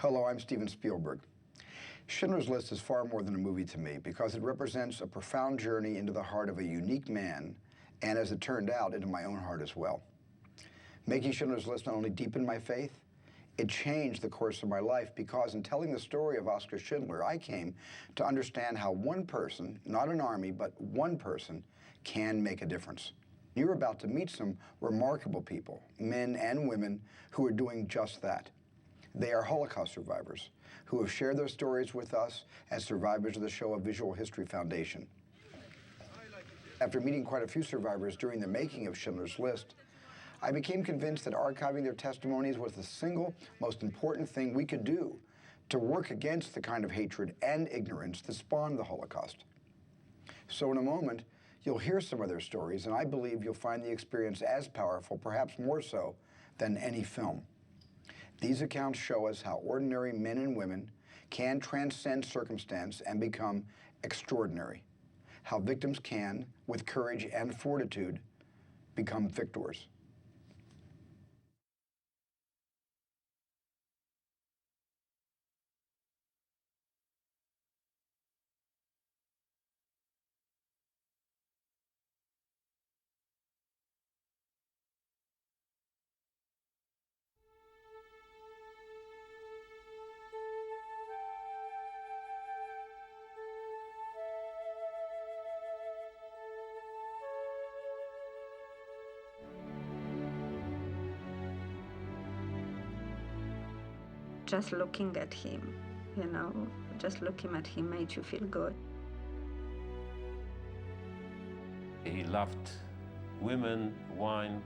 Hello, I'm Steven Spielberg. Schindler's List is far more than a movie to me because it represents a profound journey into the heart of a unique man, and as it turned out, into my own heart as well. Making Schindler's List not only deepened my faith, it changed the course of my life because in telling the story of Oskar Schindler, I came to understand how one person, not an army, but one person, can make a difference. You're about to meet some remarkable people, men and women, who are doing just that. They are Holocaust survivors who have shared their stories with us as survivors of the Shoah Visual History Foundation. After meeting quite a few survivors during the making of Schindler's List, I became convinced that archiving their testimonies was the single most important thing we could do to work against the kind of hatred and ignorance that spawned the Holocaust. So in a moment, you'll hear some of their stories, and I believe you'll find the experience as powerful, perhaps more so, than any film. These accounts show us how ordinary men and women can transcend circumstance and become extraordinary. How victims can, with courage and fortitude, become victors. Just looking at him, just looking at him made you feel good. He loved women, wine,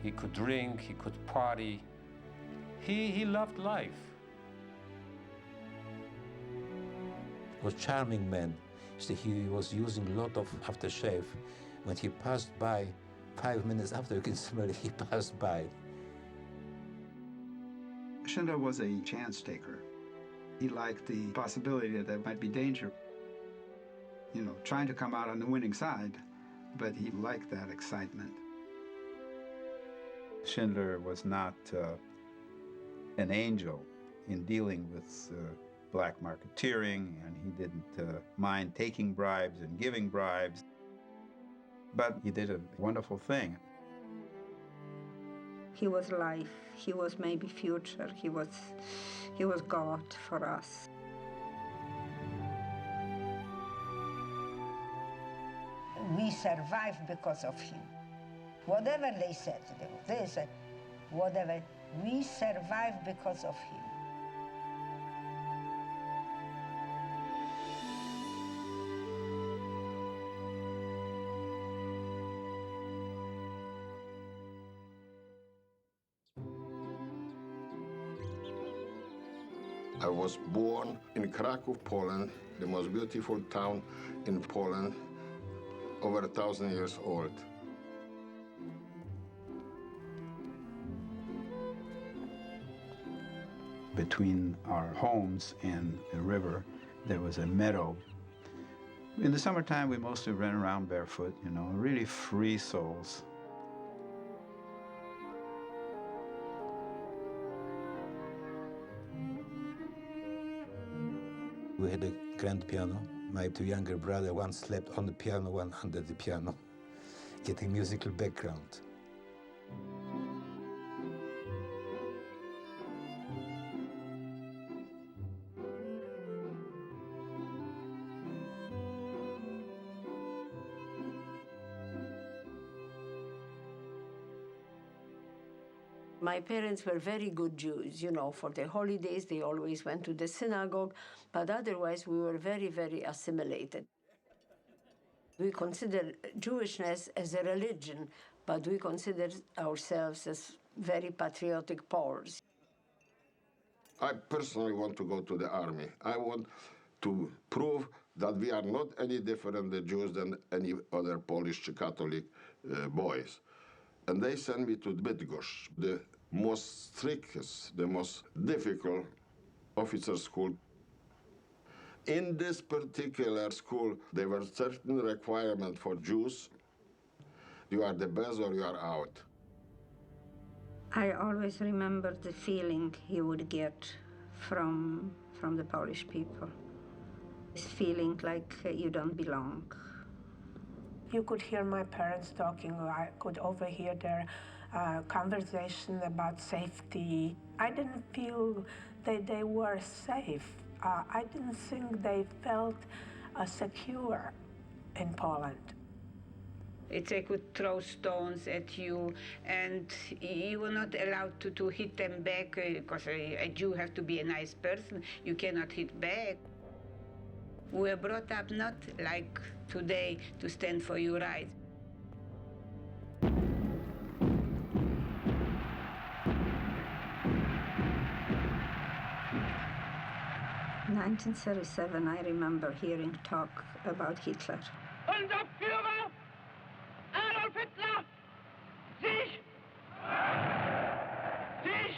he could drink, he could party. He loved life. He was a charming man. He was using a lot of aftershave. When he passed by, 5 minutes after, you can smell he passed by. Schindler was a chance taker. He liked the possibility that there might be danger. Trying to come out on the winning side, but he liked that excitement. Schindler was not an angel in dealing with black marketeering, and he didn't mind taking bribes and giving bribes. But he did a wonderful thing. He was life, he was maybe future, he was God for us. We survived because of him. Whatever they said, whatever, we survived because of him. I was born in Kraków, Poland, the most beautiful town in Poland, over 1,000 years old. Between our homes and the river, there was a meadow. In the summertime, we mostly ran around barefoot, really free souls. We had a grand piano. My 2 younger brothers, one slept on the piano, one under the piano, getting musical background. My parents were very good Jews. For the holidays, they always went to the synagogue, but otherwise we were very, very assimilated. We consider Jewishness as a religion, but we consider ourselves as very patriotic Poles. I personally want to go to the army. I want to prove that we are not any different, the Jews, than any other Polish Catholic boys. And they sent me to Bydgoszcz, the most strictest, the most difficult officer school. In this particular school, there were certain requirements for Jews. You are the best or you are out. I always remember the feeling he would get from the Polish people. This feeling like you don't belong. You could hear my parents talking, or I could overhear their conversation about safety. I didn't feel that they were safe. I didn't think they felt secure in Poland. They could throw stones at you, and you were not allowed to hit them back, because a Jew has to be a nice person. You cannot hit back. We were brought up not like today to stand for your rights. In 1937, I remember hearing talk about Hitler. Unser Führer, Adolf Hitler, sich! Sich!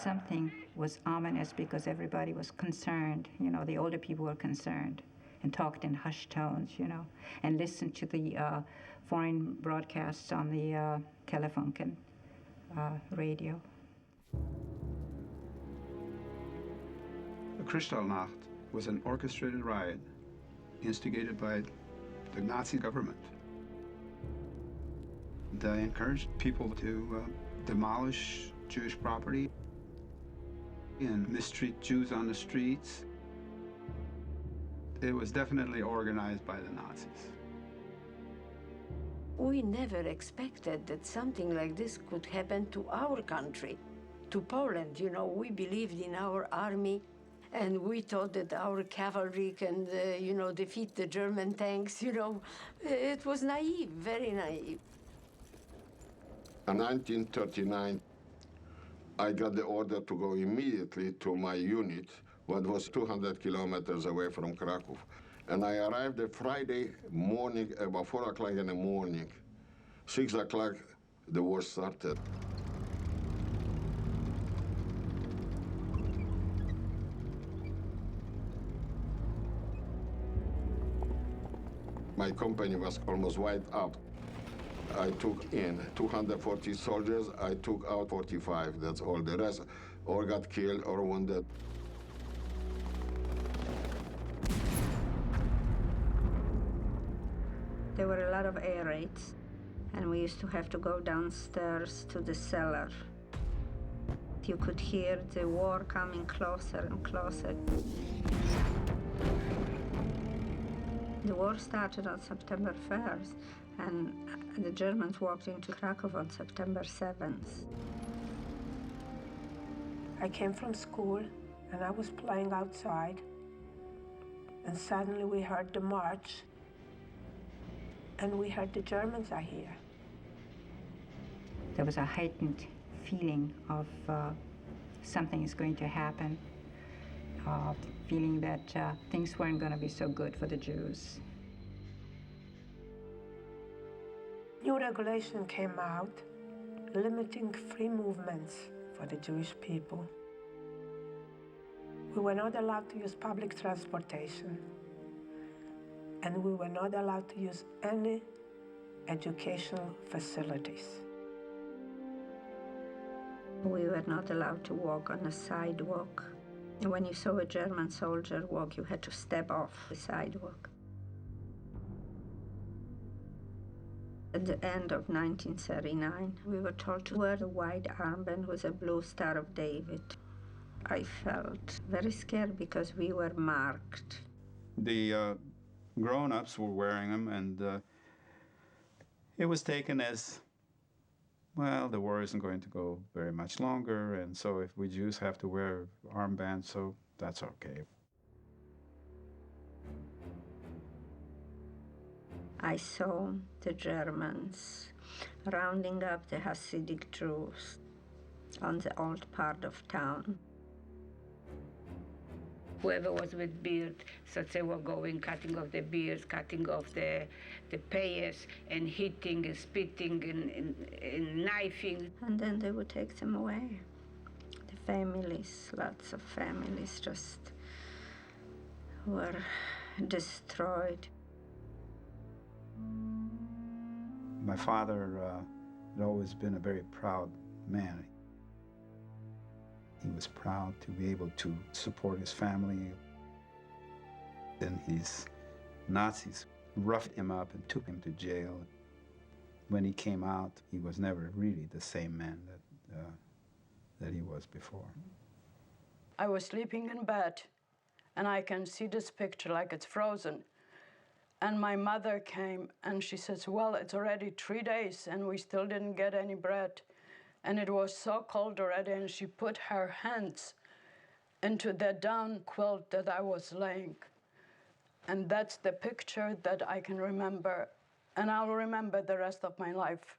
Something was ominous because everybody was concerned. You know, the older people were concerned and talked in hushed tones, you know, and listened to the foreign broadcasts on the Telefunken radio. The Kristallnacht was an orchestrated riot instigated by the Nazi government. They encouraged people to demolish Jewish property and mistreat Jews on the streets. It was definitely organized by the Nazis. We never expected that something like this could happen to our country, to Poland. You know, we believed in our army, and we thought that our cavalry can, you know, defeat the German tanks, you know. It was naive, very naive. In 1939, I got the order to go immediately to my unit, what was 200 kilometers away from Krakow. And I arrived the Friday morning, about 4 o'clock in the morning. 6 o'clock, the war started. My company was almost wiped out. I took in 240 soldiers, I took out 45, that's all. The rest all got killed or wounded. There were a lot of air raids, and we used to have to go downstairs to the cellar. You could hear the war coming closer and closer. The war started on September 1st, and the Germans walked into Krakow on September 7th. I came from school, and I was playing outside, and suddenly we heard the march, and we heard the Germans are here. There was a heightened feeling of something is going to happen, feeling that things weren't going to be so good for the Jews. New regulation came out limiting free movements for the Jewish people. We were not allowed to use public transportation, and we were not allowed to use any educational facilities. We were not allowed to walk on a sidewalk. When you saw a German soldier walk, you had to step off the sidewalk. At the end of 1939, we were told to wear a white armband with a blue Star of David. I felt very scared because we were marked. The grown-ups were wearing them, and it was taken as, well, the war isn't going to go very much longer, and so if we Jews have to wear armbands, so that's okay. I saw the Germans rounding up the Hasidic Jews on the old part of town. Whoever was with beard, so they were going, cutting off the beards, cutting off the payers, and hitting and spitting and knifing. And then they would take them away. The families, lots of families just were destroyed. My father had always been a very proud man. He was proud to be able to support his family. Then these Nazis roughed him up and took him to jail. When he came out, he was never really the same man that he was before. I was sleeping in bed, and I can see this picture like it's frozen. And my mother came, and she says, well, it's already 3 days, and we still didn't get any bread. And it was so cold already, and she put her hands into the down quilt that I was laying. And that's the picture that I can remember, and I'll remember the rest of my life.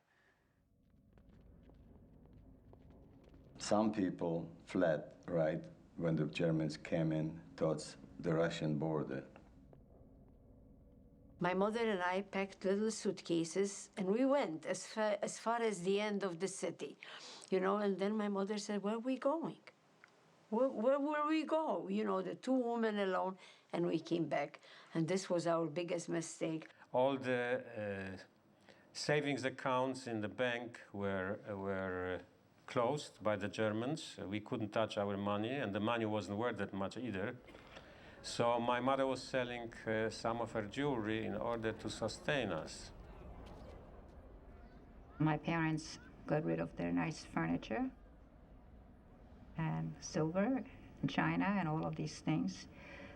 Some people fled right when the Germans came in towards the Russian border. My mother and I packed little suitcases, and we went as far as the end of the city, you know, and then my mother said, where are we going? Where will we go? You know, the two women alone, and we came back. And this was our biggest mistake. All the savings accounts in the bank were closed by the Germans. We couldn't touch our money, and the money wasn't worth that much either. So my mother was selling some of her jewelry in order to sustain us. My parents got rid of their nice furniture and silver and china and all of these things,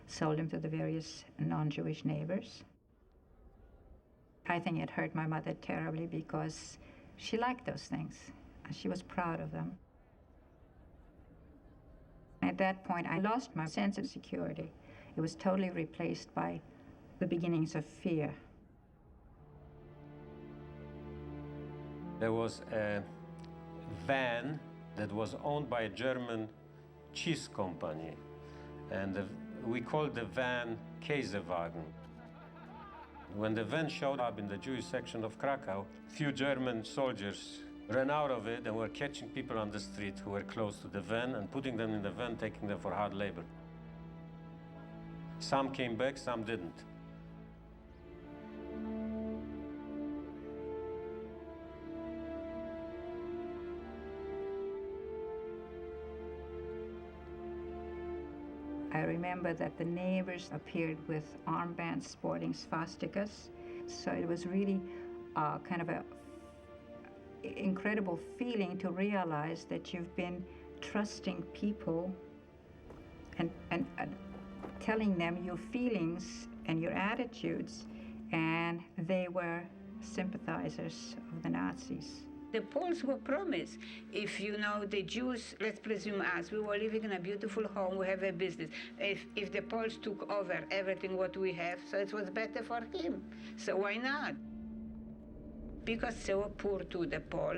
sold them to the various non-Jewish neighbors. I think it hurt my mother terribly because she liked those things. She was proud of them. At that point, I lost my sense of security. It was totally replaced by the beginnings of fear. There was a van that was owned by a German cheese company, and we called the van Käsewagen. When the van showed up in the Jewish section of Krakow, few German soldiers ran out of it and were catching people on the street who were close to the van and putting them in the van, taking them for hard labor. Some came back, some didn't. I remember that the neighbors appeared with armbands sporting swastikas. So it was really kind of an incredible feeling to realize that you've been trusting people and telling them your feelings and your attitudes, and they were sympathizers of the Nazis. The Poles were promised, if you know the Jews, let's presume us, we were living in a beautiful home, we have a business. If the Poles took over everything what we have, so it was better for him. So why not? Because they were poor to the Pole,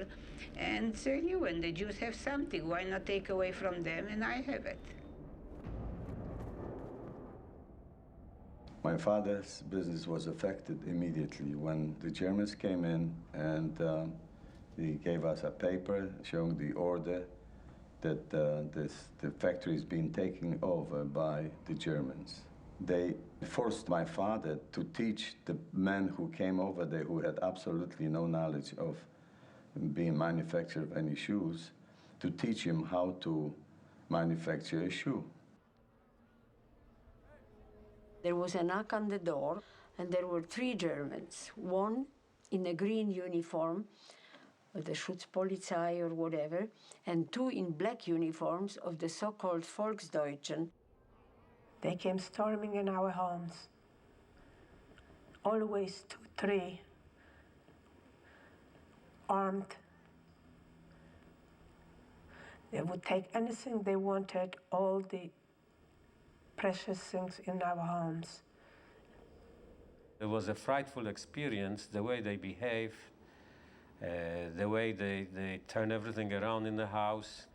and they knew when the Jews have something, why not take away from them and I have it? My father's business was affected immediately when the Germans came in, and they gave us a paper showing the order that the factory is being taken over by the Germans. They forced my father to teach the men who came over there, who had absolutely no knowledge of being manufacturer of any shoes, to teach him how to manufacture a shoe. There was a knock on the door, and there were 3 Germans, one in a green uniform, the Schutzpolizei or whatever, and 2 in black uniforms of the so-called Volksdeutschen. They came storming in our homes. Always 2, 3, armed. They would take anything they wanted, all the precious things in our homes. It was a frightful experience, the way they behave, the way they turn everything around in the house,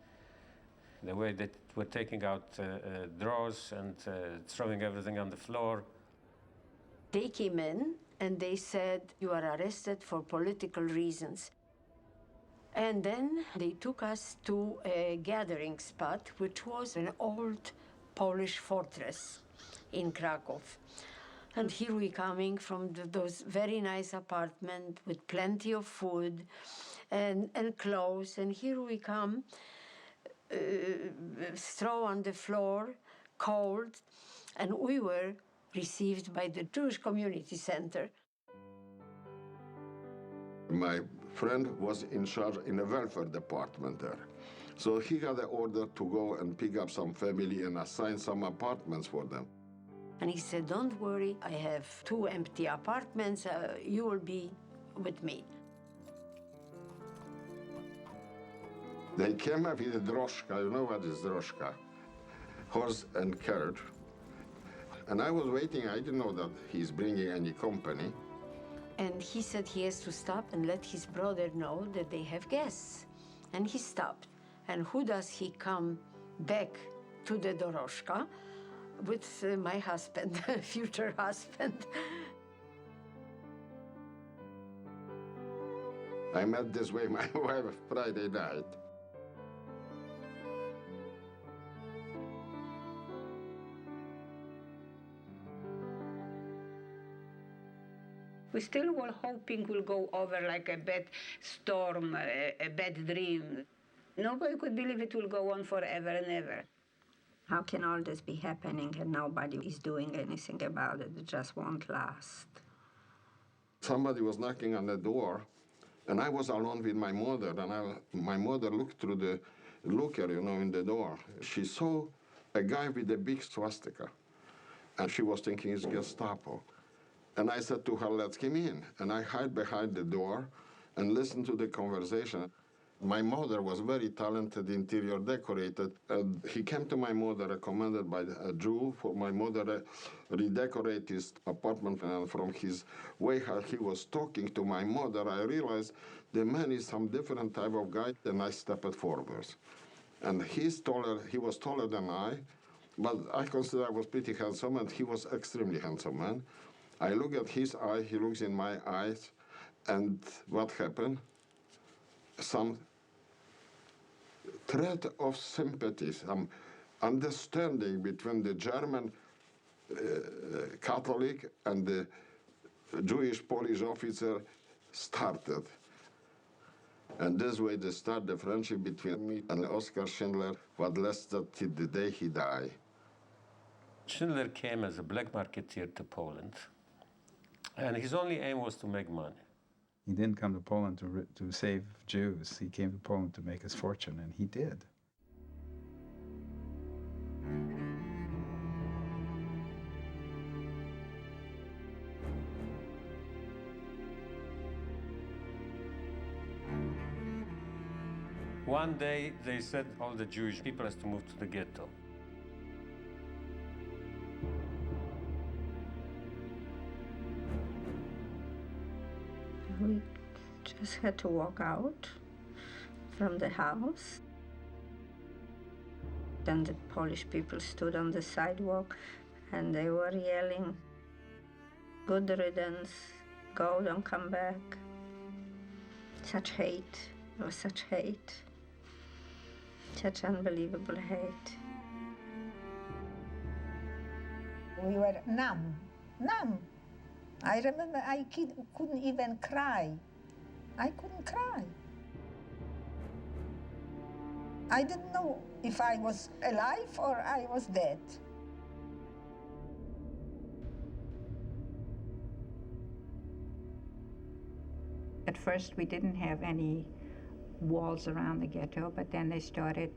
the way they were taking out drawers and throwing everything on the floor. They came in and they said, you are arrested for political reasons. And then they took us to a gathering spot, which was an old Polish fortress in Krakow. And here we coming from those very nice apartments with plenty of food and clothes. And here we come straw on the floor, cold, and we were received by the Jewish Community Center. My friend was in charge in the welfare department there. So he got the order to go and pick up some family and assign some apartments for them. And he said, don't worry, I have 2 empty apartments, you will be with me. They came up with a droshka, you know what is droshka? Horse and carriage. And I was waiting, I didn't know that he's bringing any company. And he said he has to stop and let his brother know that they have guests. And he stopped. And who does he come back to the doroshka? With my husband, future husband. I met this way my wife Friday night. We still were hoping we'll go over like a bad storm, a bad dream. Nobody could believe it will go on forever and ever. How can all this be happening and nobody is doing anything about it? It just won't last. Somebody was knocking on the door, and I was alone with my mother, and my mother looked through the looker, you know, in the door. She saw a guy with a big swastika, and she was thinking it's Gestapo. And I said to her, let's come in. And I hid behind the door and listened to the conversation. My mother was very talented interior decorator. He came to my mother recommended by a Jew for my mother redecorate his apartment. And from his way how he was talking to my mother, I realized the man is some different type of guy. And I stepped forward. And he's taller, he was taller than I, but I consider I was pretty handsome, and he was extremely handsome man. I look at his eye, he looks in my eyes, and what happened? Some thread of sympathy, some understanding between the German Catholic and the Jewish Polish officer started. And this way they start the friendship between me and Oskar Schindler, what lasted till the day he died. Schindler came as a black marketeer to Poland, and his only aim was to make money. He didn't come to Poland to save Jews. He came to Poland to make his fortune, and he did. One day, they said all the Jewish people has to move to the ghetto. We just had to walk out from the house. Then the Polish people stood on the sidewalk and they were yelling, "Good riddance, go, don't come back." Such hate, it was such hate, such unbelievable hate. We were numb. I remember I couldn't even cry. I couldn't cry. I didn't know if I was alive or I was dead. At first, we didn't have any walls around the ghetto, but then they started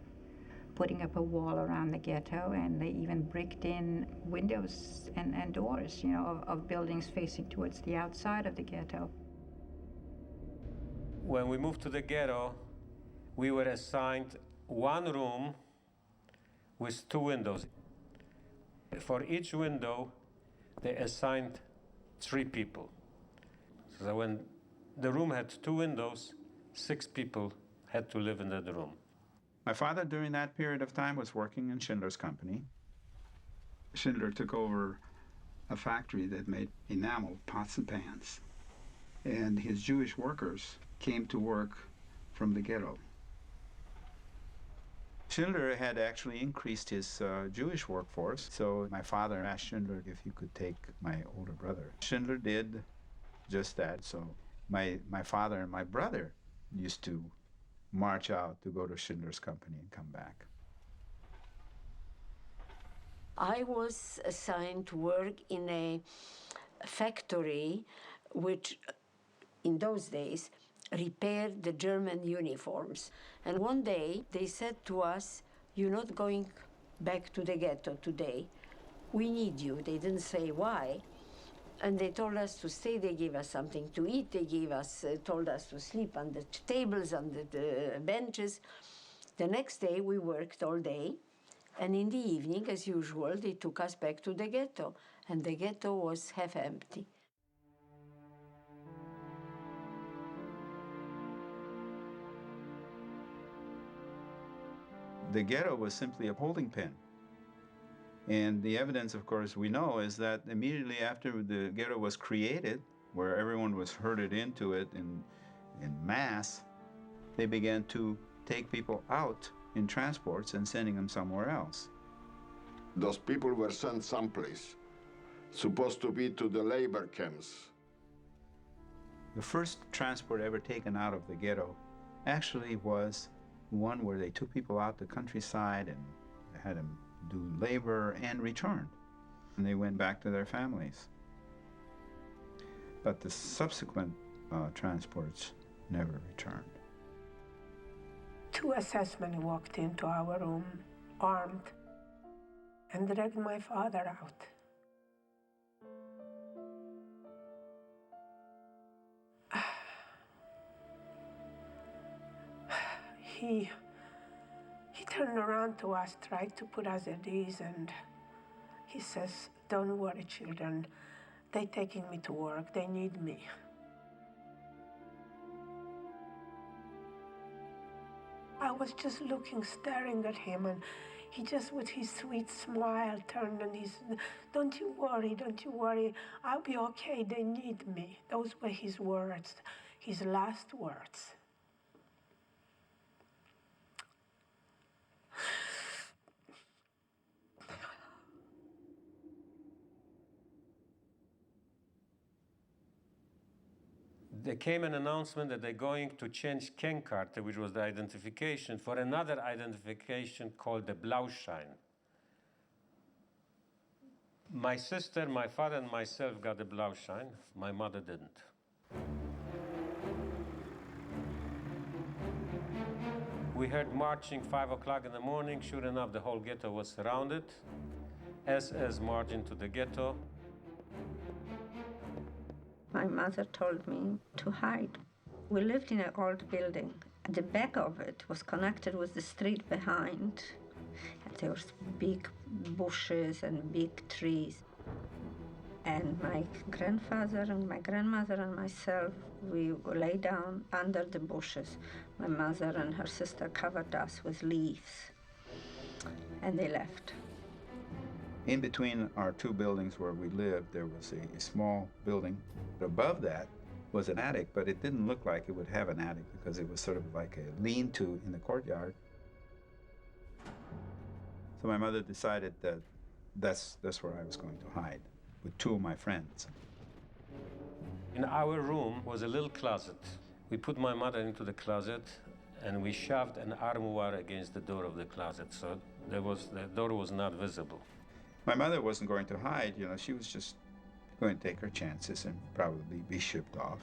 putting up a wall around the ghetto, and they even bricked in windows and doors, you know, of buildings facing towards the outside of the ghetto. When we moved to the ghetto, we were assigned one room with 2 windows. For each window, they assigned 3 people. So when the room had 2 windows, 6 people had to live in that room. My father, during that period of time, was working in Schindler's company. Schindler took over a factory that made enamel pots and pans. And his Jewish workers came to work from the ghetto. Schindler had actually increased his Jewish workforce, so my father asked Schindler if he could take my older brother. Schindler did just that, so my father and my brother used to march out to go to Schindler's company and come back. I was assigned to work in a factory which, in those days, repaired the German uniforms. And one day they said to us, "You're not going back to the ghetto today. We need you." They didn't say why. And they told us to stay. They gave us something to eat. They told us to sleep on the tables, on the benches. The next day we worked all day. And in the evening, as usual, they took us back to the ghetto. And the ghetto was half empty. The ghetto was simply a holding pen. And the evidence, of course, we know is that immediately after the ghetto was created, where everyone was herded into it in mass, they began to take people out in transports and sending them somewhere else. Those people were sent someplace, supposed to be to the labor camps. The first transport ever taken out of the ghetto actually was one where they took people out the countryside and had them do labor and returned. And they went back to their families. But the subsequent transports never returned. 2 assessmen walked into our room, armed, and dragged my father out. He turned around to us, tried to put us at ease, and he says, "Don't worry, children. They're taking me to work. They need me." I was just looking, staring at him, and he just, with his sweet smile, turned and he said, don't you worry. I'll be okay. They need me." Those were his words, his last words. There came an announcement that they're going to change Kenkarte, which was the identification, for another identification called the Blauschein. My sister, my father, and myself got the Blauschein. My mother didn't. We heard marching 5 o'clock in the morning. Sure enough, the whole ghetto was surrounded. SS marched into the ghetto. My mother told me to hide. We lived in an old building. The back of it was connected with the street behind. And there was big bushes and big trees. And my grandfather and my grandmother and myself, we lay down under the bushes. My mother and her sister covered us with leaves. And they left. In between our 2 buildings where we lived, there was a small building. Above that was an attic, but it didn't look like it would have an attic because it was sort of like a lean-to in the courtyard. So my mother decided that that's where I was going to hide, with 2 of my friends. In our room was a little closet. We put my mother into the closet, and we shoved an armoire against the door of the closet, so the door was not visible. My mother wasn't going to hide, you know, she was just going to take her chances and probably be shipped off.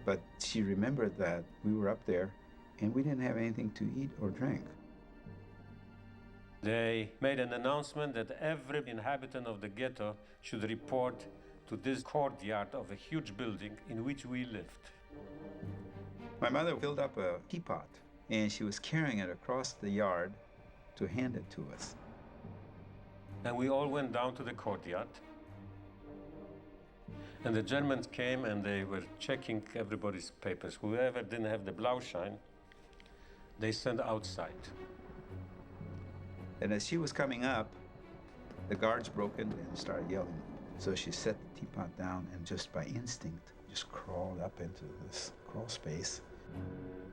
But she remembered that we were up there and we didn't have anything to eat or drink. They made an announcement that every inhabitant of the ghetto should report to this courtyard of a huge building in which we lived. My mother filled up a teapot and she was carrying it across the yard to hand it to us. And we all went down to the courtyard. And the Germans came and they were checking everybody's papers. Whoever didn't have the Blauschein, they sent outside. And as she was coming up, the guards broke in and started yelling. So she set the teapot down and just by instinct, just crawled up into this crawl space.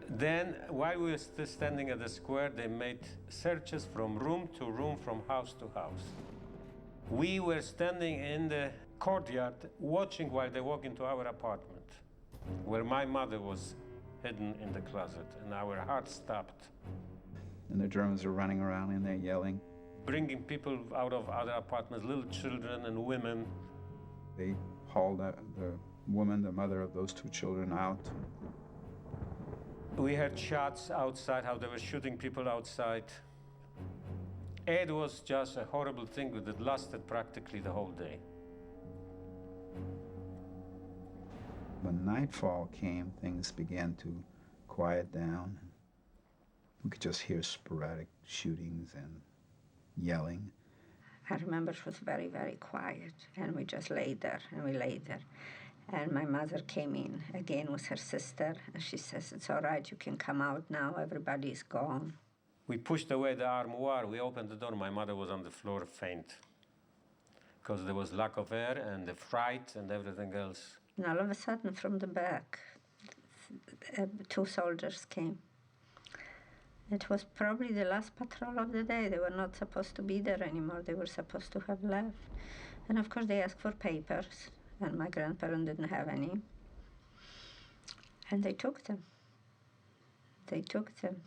Then, while we were still standing at the square, they made searches from room to room, from house to house. We were standing in the courtyard watching while they walked into our apartment, where my mother was hidden in the closet, and our hearts stopped. And the Germans were running around in there yelling, bringing people out of other apartments, little children and women. They hauled the woman, the mother of those two children, out. We heard shots outside, how they were shooting people outside. It was just a horrible thing that lasted practically the whole day. When nightfall came, things began to quiet down. We could just hear sporadic shootings and yelling. I remember it was very, very quiet, and we just lay there, and we lay there. And my mother came in again with her sister, and she says, "It's all right, you can come out now, everybody's gone." We pushed away the armoire, we opened the door, my mother was on the floor faint. Because there was lack of air and the fright and everything else. And all of a sudden, from the back, two soldiers came. It was probably the last patrol of the day. They were not supposed to be there anymore. They were supposed to have left. And of course, they asked for papers, and my grandparents didn't have any. And they took them. They took them.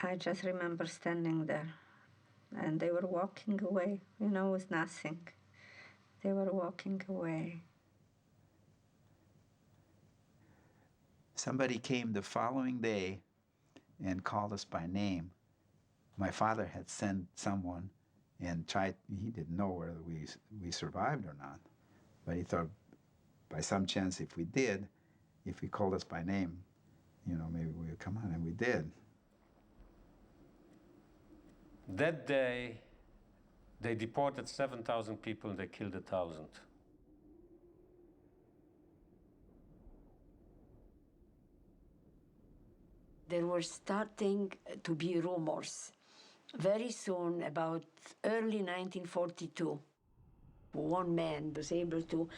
I just remember standing there, and they were walking away, you know, with nothing. They were walking away. Somebody came the following day and called us by name. My father had sent someone and tried, he didn't know whether we survived or not, but he thought by some chance if we did, if he called us by name, you know, maybe we would come on, and we did. That day, they deported 7,000 people and they killed 1,000. There were starting to be rumors very soon, about early 1942. One man was able to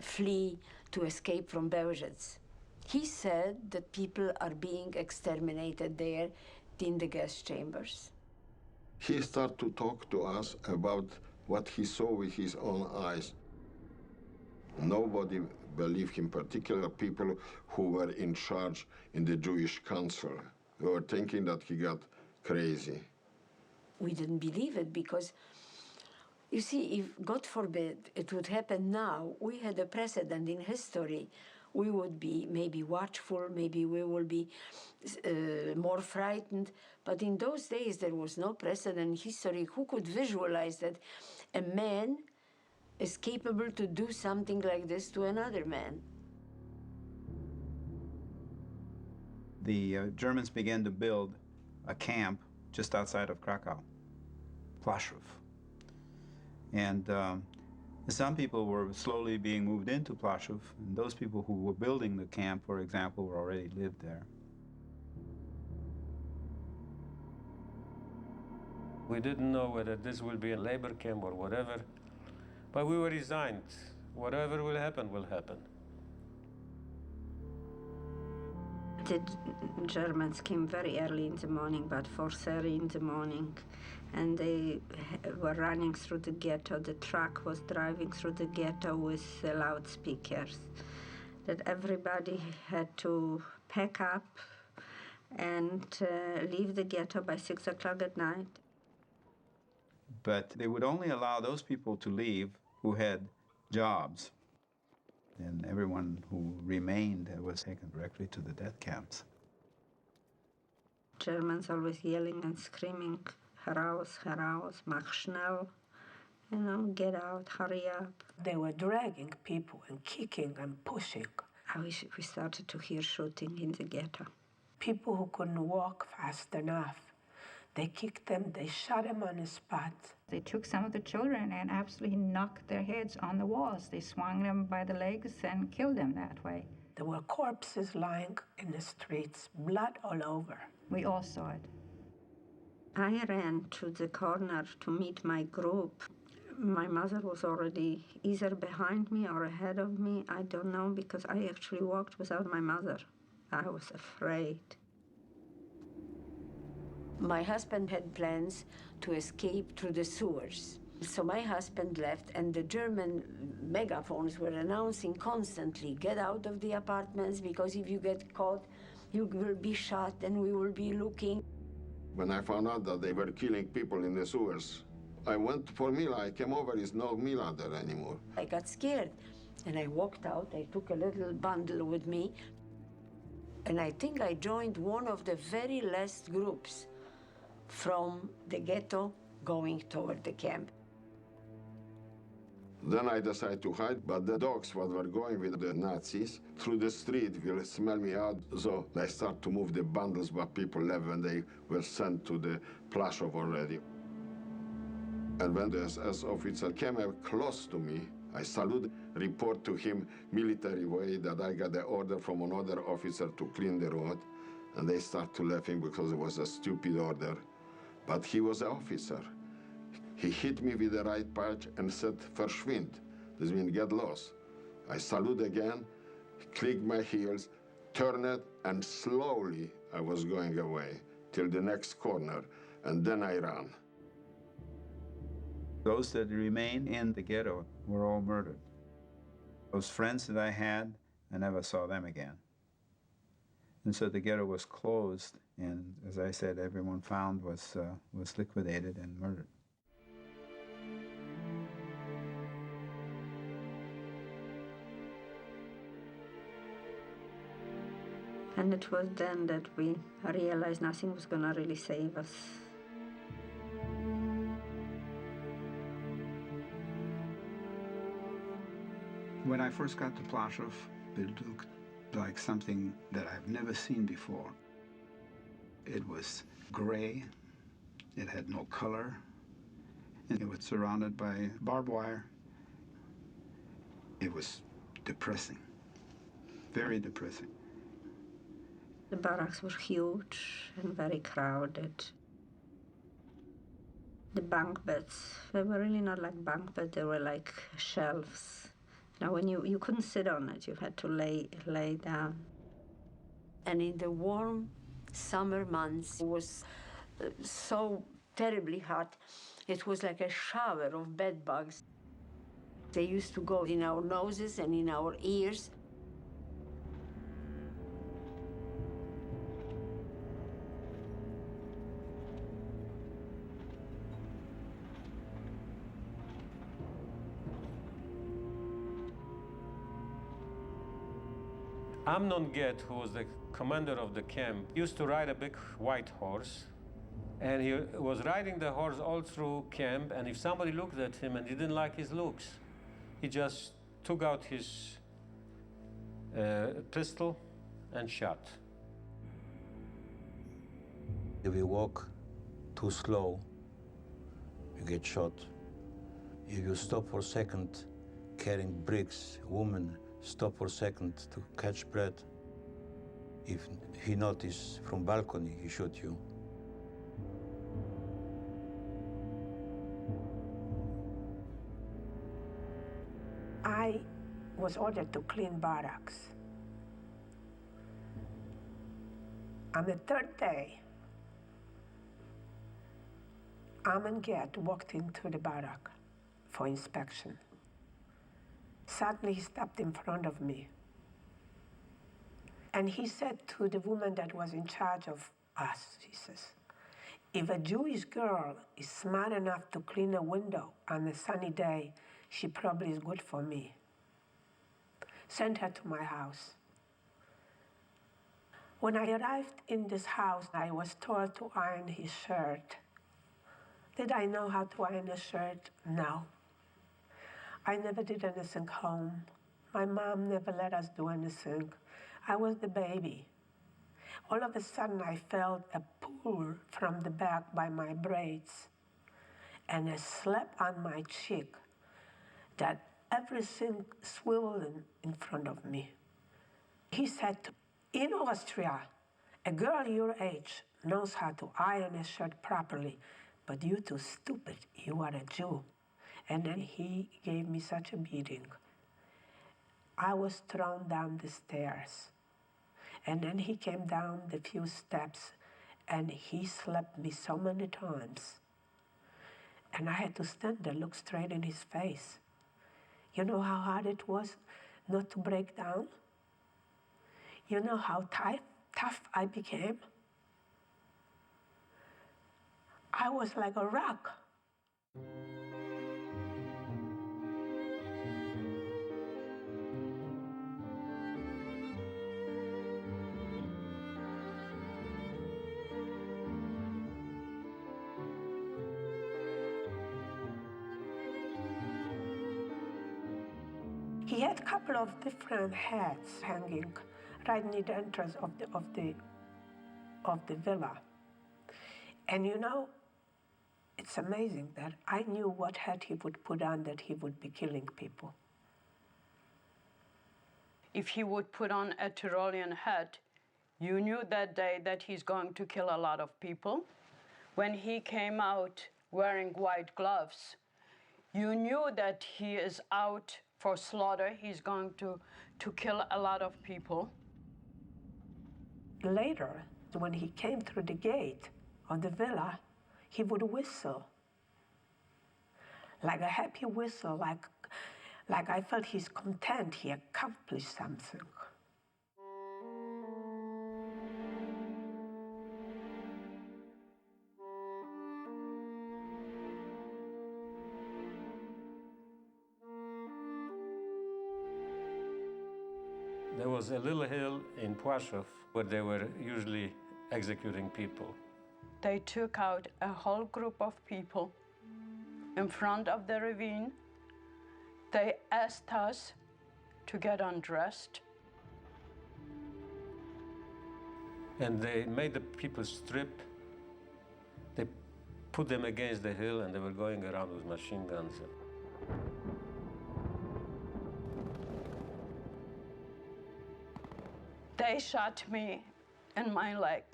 flee to escape from Auschwitz. He said that people are being exterminated there in the gas chambers. He started to talk to us about what he saw with his own eyes. Nobody believed him, particularly people who were in charge in the Jewish Council. They were thinking that he got crazy. We didn't believe it because, you see, if, God forbid, it would happen now, we had a precedent in history. We would be maybe watchful, maybe we will be more frightened. But in those days, there was no precedent in history. Who could visualize that a man is capable to do something like this to another man? The Germans began to build a camp just outside of Krakow, Plaszów. And some people were slowly being moved into Plaszów, and those people who were building the camp, for example, were already lived there. We didn't know whether this will be a labor camp or whatever, but we were resigned. Whatever will happen, will happen. The Germans came very early in the morning, about 4:30 in the morning, and they were running through the ghetto. The truck was driving through the ghetto with loudspeakers, that everybody had to pack up and leave the ghetto by 6 o'clock at night. But they would only allow those people to leave who had jobs. And everyone who remained was taken directly to the death camps. Germans always yelling and screaming, heraus, mach schnell, you know, get out, hurry up. They were dragging people and kicking and pushing. We started to hear shooting in the ghetto. People who couldn't walk fast enough, they kicked them, they shot them on the spot. They took some of the children and absolutely knocked their heads on the walls. They swung them by the legs and killed them that way. There were corpses lying in the streets, blood all over. We all saw it. I ran to the corner to meet my group. My mother was already either behind me or ahead of me. I don't know, because I actually walked without my mother. I was afraid. My husband had plans to escape through the sewers. So my husband left, and the German megaphones were announcing constantly, get out of the apartments, because if you get caught, you will be shot and we will be looking. when I found out that they were killing people in the sewers. I went for Mila. I came over, there's no Mila there anymore. I got scared, and I walked out. I took a little bundle with me, and I think I joined one of the very last groups from the ghetto going toward the camp. Then I decided to hide, but the dogs what were going with the Nazis through the street will smell me out, so I start to move the bundles what people left when they were sent to the Plaszów already. And when the SS officer came up close to me, I salute, report to him military way that I got the order from another officer to clean the road, and they start to laughing because it was a stupid order. But he was an officer. He hit me with the right patch and said, "Verschwind." This means get lost. I salute again, click my heels, turn it, and slowly I was going away till the next corner, and then I ran. Those that remained in the ghetto were all murdered. Those friends that I had, I never saw them again. And so the ghetto was closed, and as I said, everyone found was liquidated and murdered. And it was then that we realized nothing was going to really save us. When I first got to Plaszów, it looked like something that I've never seen before. It was gray, it had no color, and it was surrounded by barbed wire. It was depressing, very depressing. The barracks were huge and very crowded. The bunk beds, they were really not like bunk beds, they were like shelves. Now, when you couldn't sit on it, you had to lay down. And in the warm summer months, it was so terribly hot. It was like a shower of bed bugs. They used to go in our noses and in our ears. Amnon Get, who was the commander of the camp, used to ride a big white horse. And he was riding the horse all through camp, and if somebody looked at him and didn't like his looks, he just took out his pistol and shot. If you walk too slow, you get shot. If you stop for a second carrying bricks, woman, stop for a second to catch breath. If he notices from balcony, he shoot you. I was ordered to clean barracks. On the third day, Amnon Get walked into the barrack for inspection. Suddenly he stopped in front of me. And he said to the woman that was in charge of us, he says, if a Jewish girl is smart enough to clean a window on a sunny day, she probably is good for me. Send her to my house. When I arrived in this house, I was told to iron his shirt. Did I know how to iron a shirt? No. I never did anything home. My mom never let us do anything. I was the baby. All of a sudden, I felt a pull from the back by my braids and a slap on my cheek that everything swiveled in front of me. He said, in Austria, a girl your age knows how to iron a shirt properly, but you're too stupid, you are a Jew. And then he gave me such a beating. I was thrown down the stairs. And then he came down the few steps and he slapped me so many times. And I had to stand there, look straight in his face. You know how hard it was not to break down? You know how tough I became? I was like a rock. He had a couple of different hats hanging right near the entrance of the villa. And you know, it's amazing that I knew what hat he would put on that he would be killing people. If he would put on a Tyrolean hat, you knew that day that he's going to kill a lot of people. When he came out wearing white gloves, you knew that he is out for slaughter. He's going to kill a lot of people. Later, when he came through the gate of the villa, he would whistle. Like a happy whistle, like I felt he's content, he accomplished something. There was a little hill in Płaszów where they were usually executing people. They took out a whole group of people in front of the ravine. They asked us to get undressed. And they made the people strip. They put them against the hill and they were going around with machine guns. They shot me in my leg,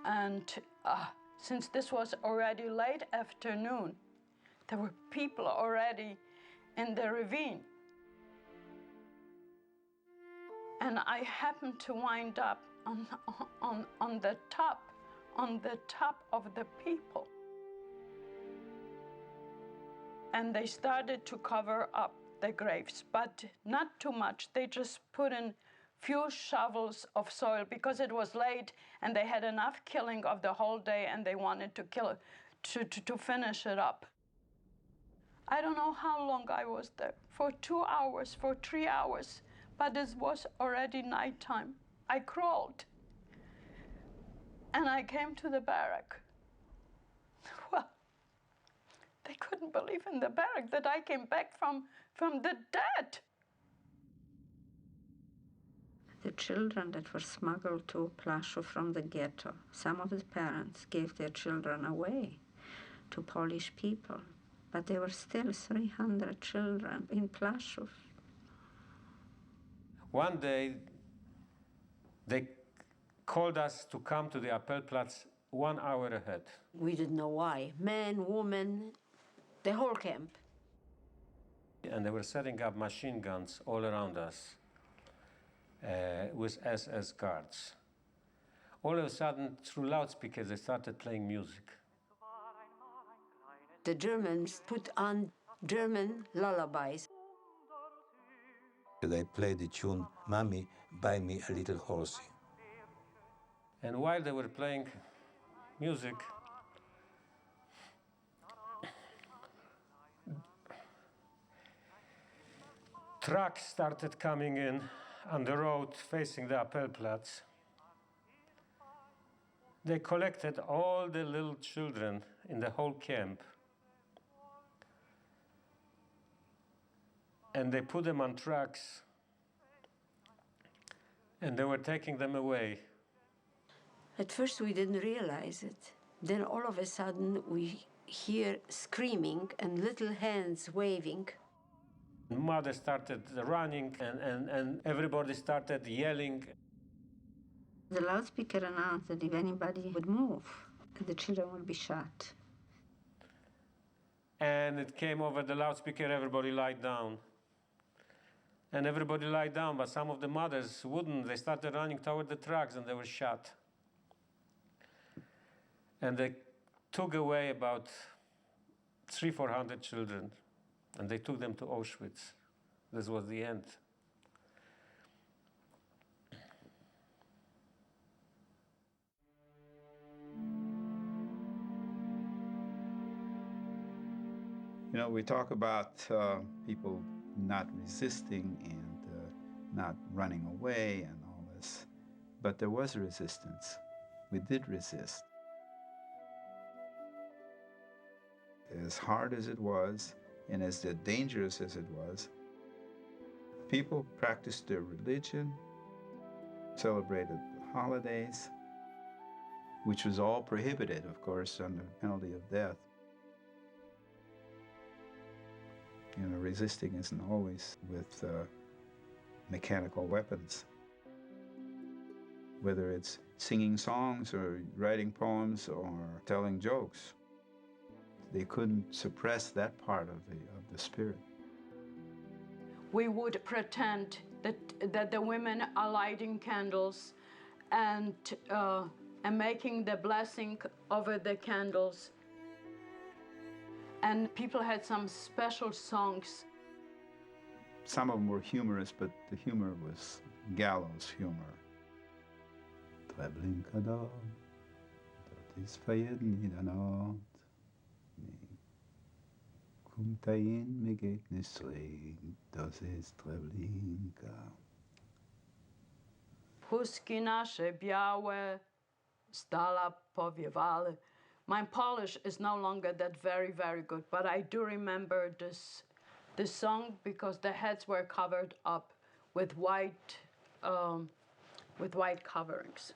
And since this was already late afternoon, there were people already in the ravine. And I happened to wind up on the top of the people. And they started to cover up the graves, but not too much. They just put in few shovels of soil because it was late and they had enough killing of the whole day and they wanted to kill it, to finish it up. I don't know how long I was there, for 2 hours, for 3 hours, but it was already nighttime. I crawled and I came to the barrack. Well, they couldn't believe in the barrack that I came back from the dead. The children that were smuggled to Płaszów from the ghetto, some of the parents gave their children away to Polish people, but there were still 300 children in Płaszów. One day, they called us to come to the Appellplatz 1 hour ahead. We didn't know why. Men, women, the whole camp. And they were setting up machine guns all around us with SS guards. All of a sudden, through loudspeakers, they started playing music. The Germans put on German lullabies. They played the tune, "Mommy, buy me a little horsey." And while they were playing music, trucks started coming in on the road facing the Appellplatz. They collected all the little children in the whole camp and they put them on trucks and they were taking them away. At first we didn't realize it. Then all of a sudden we hear screaming and little hands waving. Mother started running and everybody started yelling. The loudspeaker announced that if anybody would move, the children would be shot. And it came over the loudspeaker, everybody lied down. And everybody lied down, but some of the mothers wouldn't. They started running toward the trucks and they were shot. And they took away about 300-400 children. And they took them to Auschwitz. This was the end. You know, we talk about people not resisting and not running away and all this, but there was resistance. We did resist. As hard as it was, and as dangerous as it was, people practiced their religion, celebrated the holidays, which was all prohibited, of course, under penalty of death. You know, resisting isn't always with mechanical weapons. Whether it's singing songs or writing poems or telling jokes, they couldn't suppress that part of the spirit. We would pretend that the women are lighting candles and making the blessing over the candles. And people had some special songs. Some of them were humorous, but the humor was gallows humor. Treblinka dag, dat is fejeden in de nacht. Komt hij in, me geht niet slecht, dat is Treblinka. Puski nasze białe, stala powiewały. My Polish is no longer that very, very good, but I do remember this song because the heads were covered up with white coverings.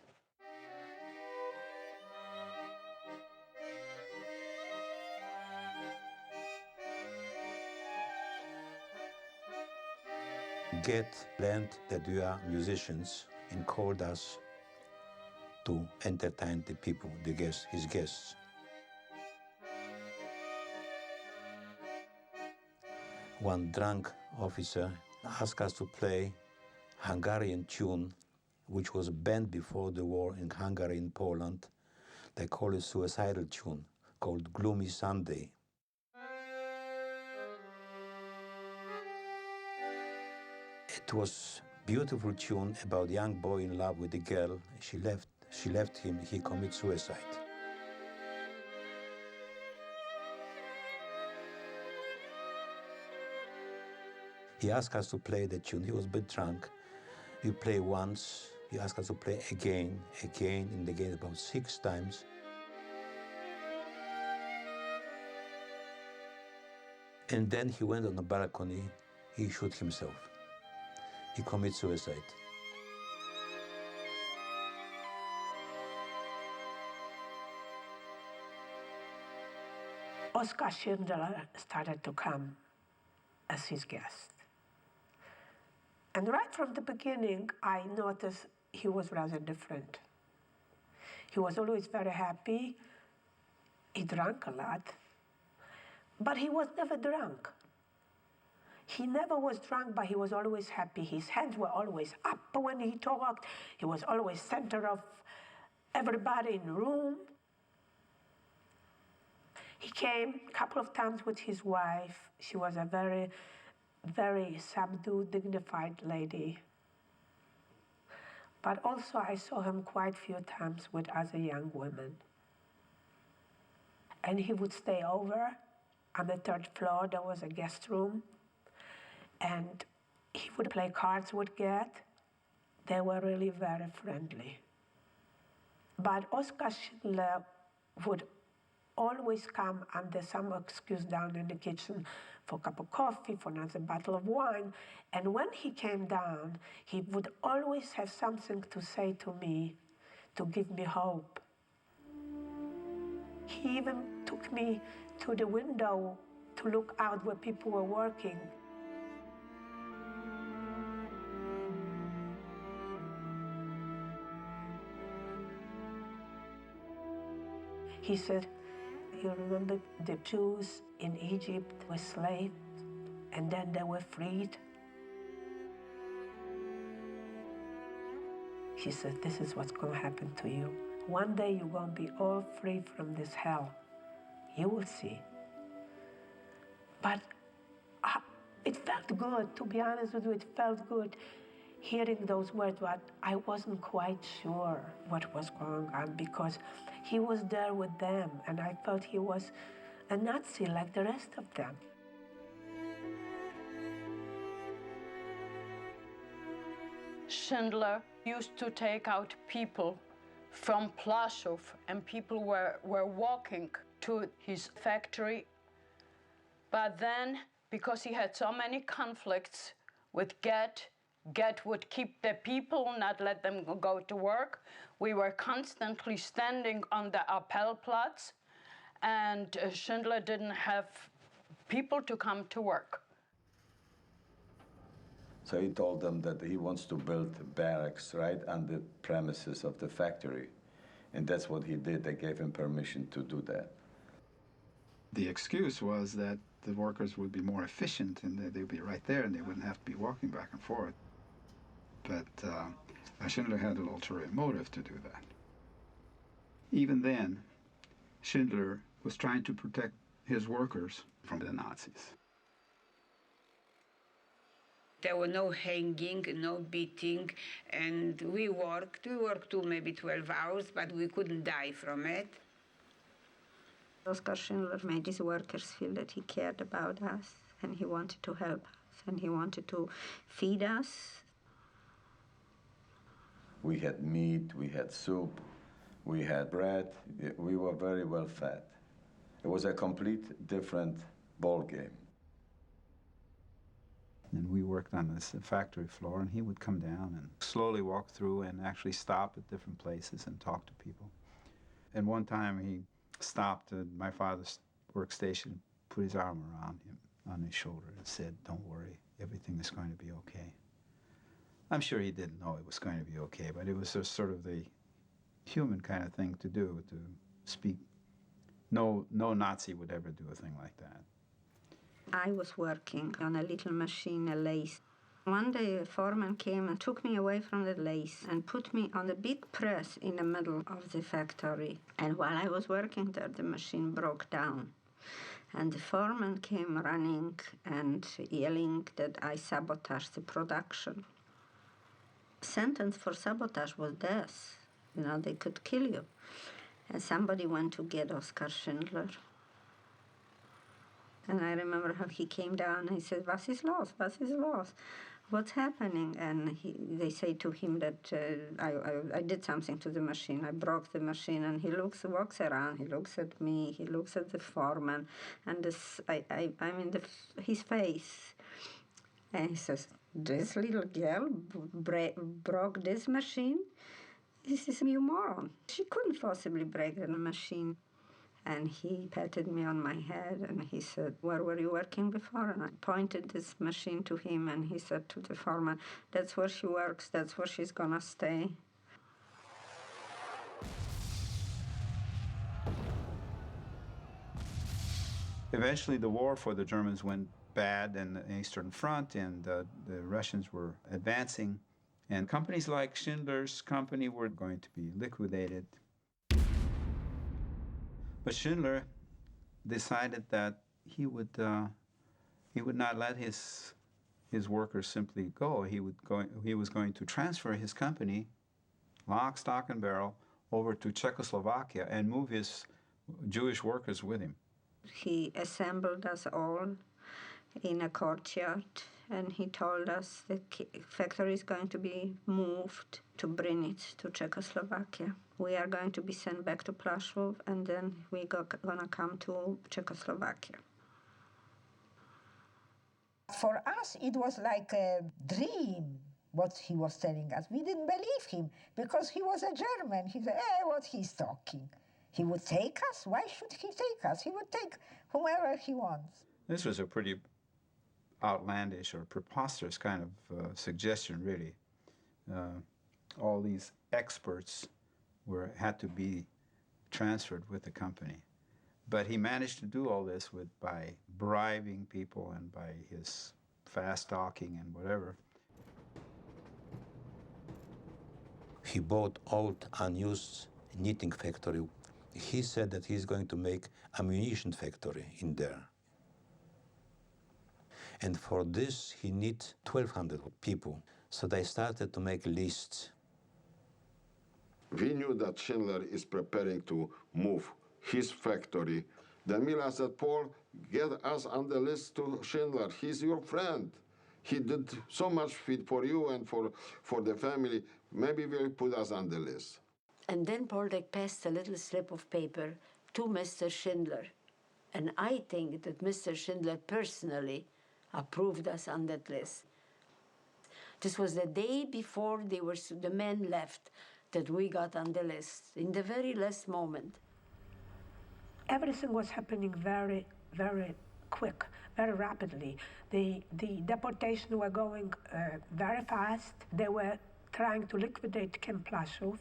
Get learned that we are musicians and called us to entertain the people, his guests. One drunk officer asked us to play Hungarian tune, which was banned before the war in Hungary and Poland. They call it suicidal tune, called Gloomy Sunday. It was a beautiful tune about a young boy in love with a girl. She left him, he committed suicide. He asked us to play the tune. He was a bit drunk. We play once. He asked us to play again, and again, about 6 times. And then he went on the balcony. He shot himself. He committed suicide. Oskar Schindler started to come as his guest. And right from the beginning, I noticed he was rather different. He was always very happy. He drank a lot, but he was never drunk. He never was drunk, but he was always happy. His hands were always up when he talked. He was always center of everybody in the room. He came a couple of times with his wife. She was a very, very subdued, dignified lady. But also I saw him quite a few times with other young women. And he would stay over. On the 3rd floor, there was a guest room. And he would play cards with Gert. They were really very friendly. But Oskar Schindler would always come under some excuse down in the kitchen for a cup of coffee, for another bottle of wine. And when he came down, he would always have something to say to me, to give me hope. He even took me to the window to look out where people were working. He said, you remember the Jews in Egypt were slaves, and then they were freed? He said, this is what's going to happen to you. One day you're going to be all free from this hell. You will see. But it felt good, to be honest with you, it felt good hearing those words, but I wasn't quite sure what was going on because he was there with them, and I felt he was a Nazi like the rest of them. Schindler used to take out people from Plaszow, and people were walking to his factory. But then, because he had so many conflicts with Get would keep the people, not let them go to work. We were constantly standing on the Appellplatz, and Schindler didn't have people to come to work. So he told them that he wants to build barracks right on the premises of the factory. And that's what he did. They gave him permission to do that. The excuse was that the workers would be more efficient and they'd be right there and they wouldn't have to be walking back and forth. But Schindler had an ulterior motive to do that. Even then, Schindler was trying to protect his workers from the Nazis. There were no hanging, no beating, and we worked to maybe 12 hours, but we couldn't die from it. Oskar Schindler made his workers feel that he cared about us, and he wanted to help us, and he wanted to feed us. We had meat, we had soup, we had bread. We were very well fed. It was a complete different ball game. And we worked on this factory floor, and he would come down and slowly walk through and actually stop at different places and talk to people. And one time he stopped at my father's workstation, put his arm around him on his shoulder and said, "Don't worry, everything is going to be okay." I'm sure he didn't know it was going to be okay, but it was just sort of the human kind of thing to do, to speak. No Nazi would ever do a thing like that. I was working on a little machine, a lathe. One day a foreman came and took me away from the lathe and put me on a big press in the middle of the factory. And while I was working there, the machine broke down. And the foreman came running and yelling that I sabotaged the production. Sentence for sabotage was death. You know, they could kill you. And somebody went to get Oskar Schindler. And I remember how he came down and he said, "Was ist los? Was ist los? What's happening?" And they say to him that I did something to the machine. I broke the machine. And he walks around, he looks at me, he looks at the foreman, and his face. And he says, "This little girl broke this machine? This is you moron. She couldn't possibly break the machine." And he patted me on my head and he said, "Where were you working before?" And I pointed this machine to him and he said to the foreman, "That's where she works, that's where she's gonna stay." Eventually the war for the Germans went bad in the Eastern Front, and the Russians were advancing, and companies like Schindler's company were going to be liquidated. But Schindler decided that he would not let his workers simply go. He was going to transfer his company, lock, stock, and barrel, over to Czechoslovakia and move his Jewish workers with him. He assembled us all in a courtyard, and he told us the factory is going to be moved to bring it to Czechoslovakia. We are going to be sent back to Plaszow, and then we're gonna come to Czechoslovakia. For us, it was like a dream, what he was telling us. We didn't believe him, because he was a German. He said, what he's talking. He would take us? Why should he take us? He would take whomever he wants. This was a pretty outlandish or preposterous kind of suggestion, really. All these experts had to be transferred with the company. But he managed to do all this by bribing people and by his fast talking and whatever. He bought old, unused knitting factory. He said that he's going to make ammunition factory in there. And for this, he needs 1,200 people. So they started to make lists. We knew that Schindler is preparing to move his factory Then Mila said, Paul, get us on the list to Schindler. He's your friend. He did so much for you and for the family. Maybe we'll put us on the list. And then Poldek passed a little slip of paper to Mr. Schindler. And I think that Mr. Schindler personally approved us on that list. This was the day before the men left that we got on the list, in the very last moment. Everything was happening very, very quick, very rapidly. The deportation were going very fast. They were trying to liquidate Camp Plaszów.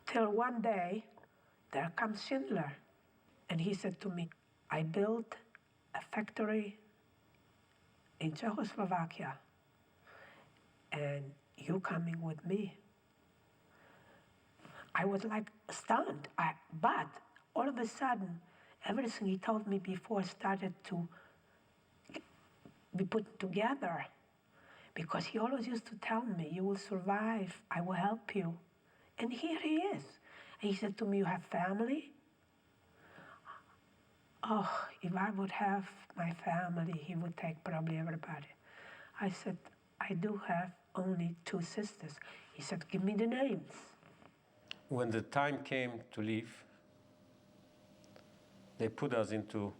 Till one day, there comes Schindler. And he said to me, I built a factory in Czechoslovakia, and you coming with me. I was like stunned, but all of a sudden, everything he told me before started to be put together, because he always used to tell me, you will survive, I will help you. And here he is. And he said to me, you have family? Oh, if I would have my family, he would take probably everybody. I said, I do have only 2 sisters. He said, give me the names. When the time came to leave, they put us into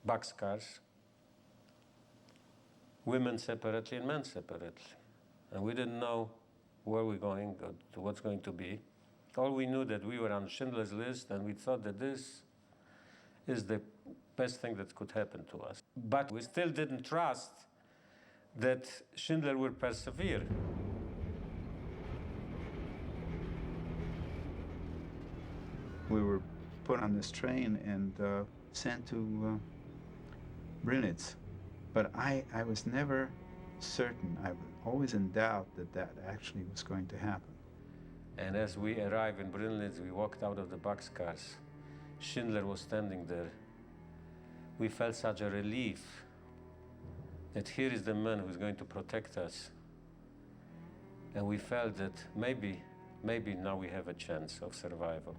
boxcars, women separately and men separately. And we didn't know where we're going, or what's going to be. All we knew that we were on Schindler's list, and we thought that this is the best thing that could happen to us. But we still didn't trust that Schindler would persevere. We were put on this train and sent to Brünitz. But I was never certain. I was always in doubt that that actually was going to happen. And as we arrived in Brünitz, we walked out of the boxcars. Schindler was standing there. We felt such a relief that here is the man who's going to protect us. And we felt that maybe now we have a chance of survival.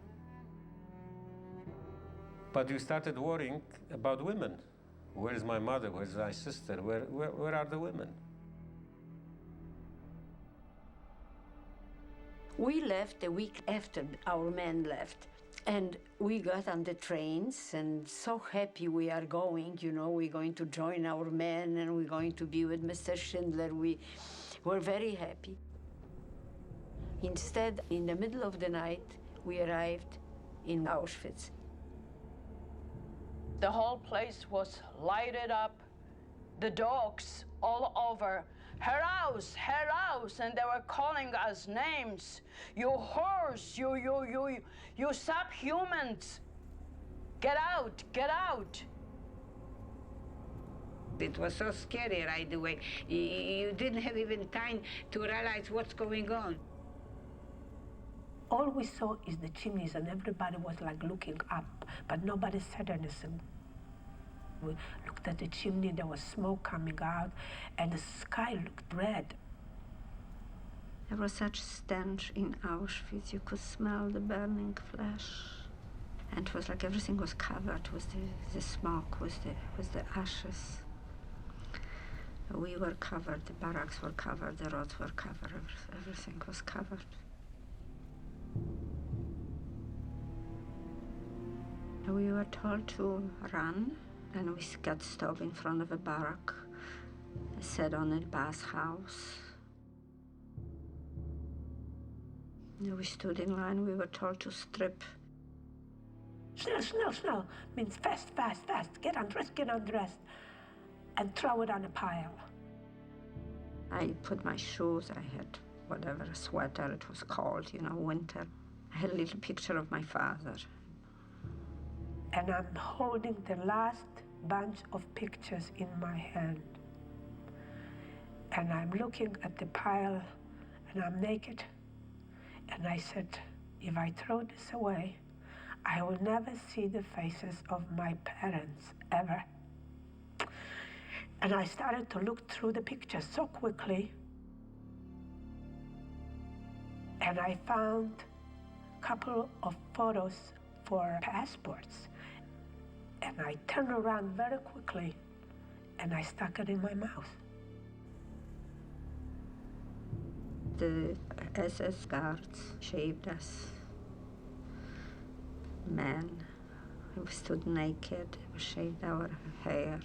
But we started worrying about women. Where is my mother? Where is my sister? Where are the women? We left a week after our men left. And we got on the trains, and so happy we are going, you know, we're going to join our men, and we're going to be with Mr. Schindler. We were very happy. Instead, in the middle of the night, we arrived in Auschwitz. The whole place was lighted up, the dogs all over. Her house, and they were calling us names. You whores, you subhumans. Get out, get out. It was so scary right away. You didn't have even time to realize what's going on. All we saw is the chimneys, and everybody was like looking up, but nobody said anything. We looked at the chimney, there was smoke coming out, and the sky looked red. There was such stench in Auschwitz. You could smell the burning flesh. And it was like everything was covered with the smoke, with the ashes. We were covered, the barracks were covered, the roads were covered, everything was covered. We were told to run, and we got stopped in front of a barrack, sat on a bathhouse. We stood in line, we were told to strip. Snell, means fast, get undressed, and throw it on a pile. I put my shoes, I had whatever sweater it was called, you know, winter. I had a little picture of my father. And I'm holding the last bunch of pictures in my hand. And I'm looking at the pile, and I'm naked. And I said, if I throw this away, I will never see the faces of my parents, ever. And I started to look through the pictures so quickly. And I found a couple of photos for passports. And I turned around very quickly and I stuck it in my mouth. The SS guards shaved us. Men, we stood naked, we shaved our hair,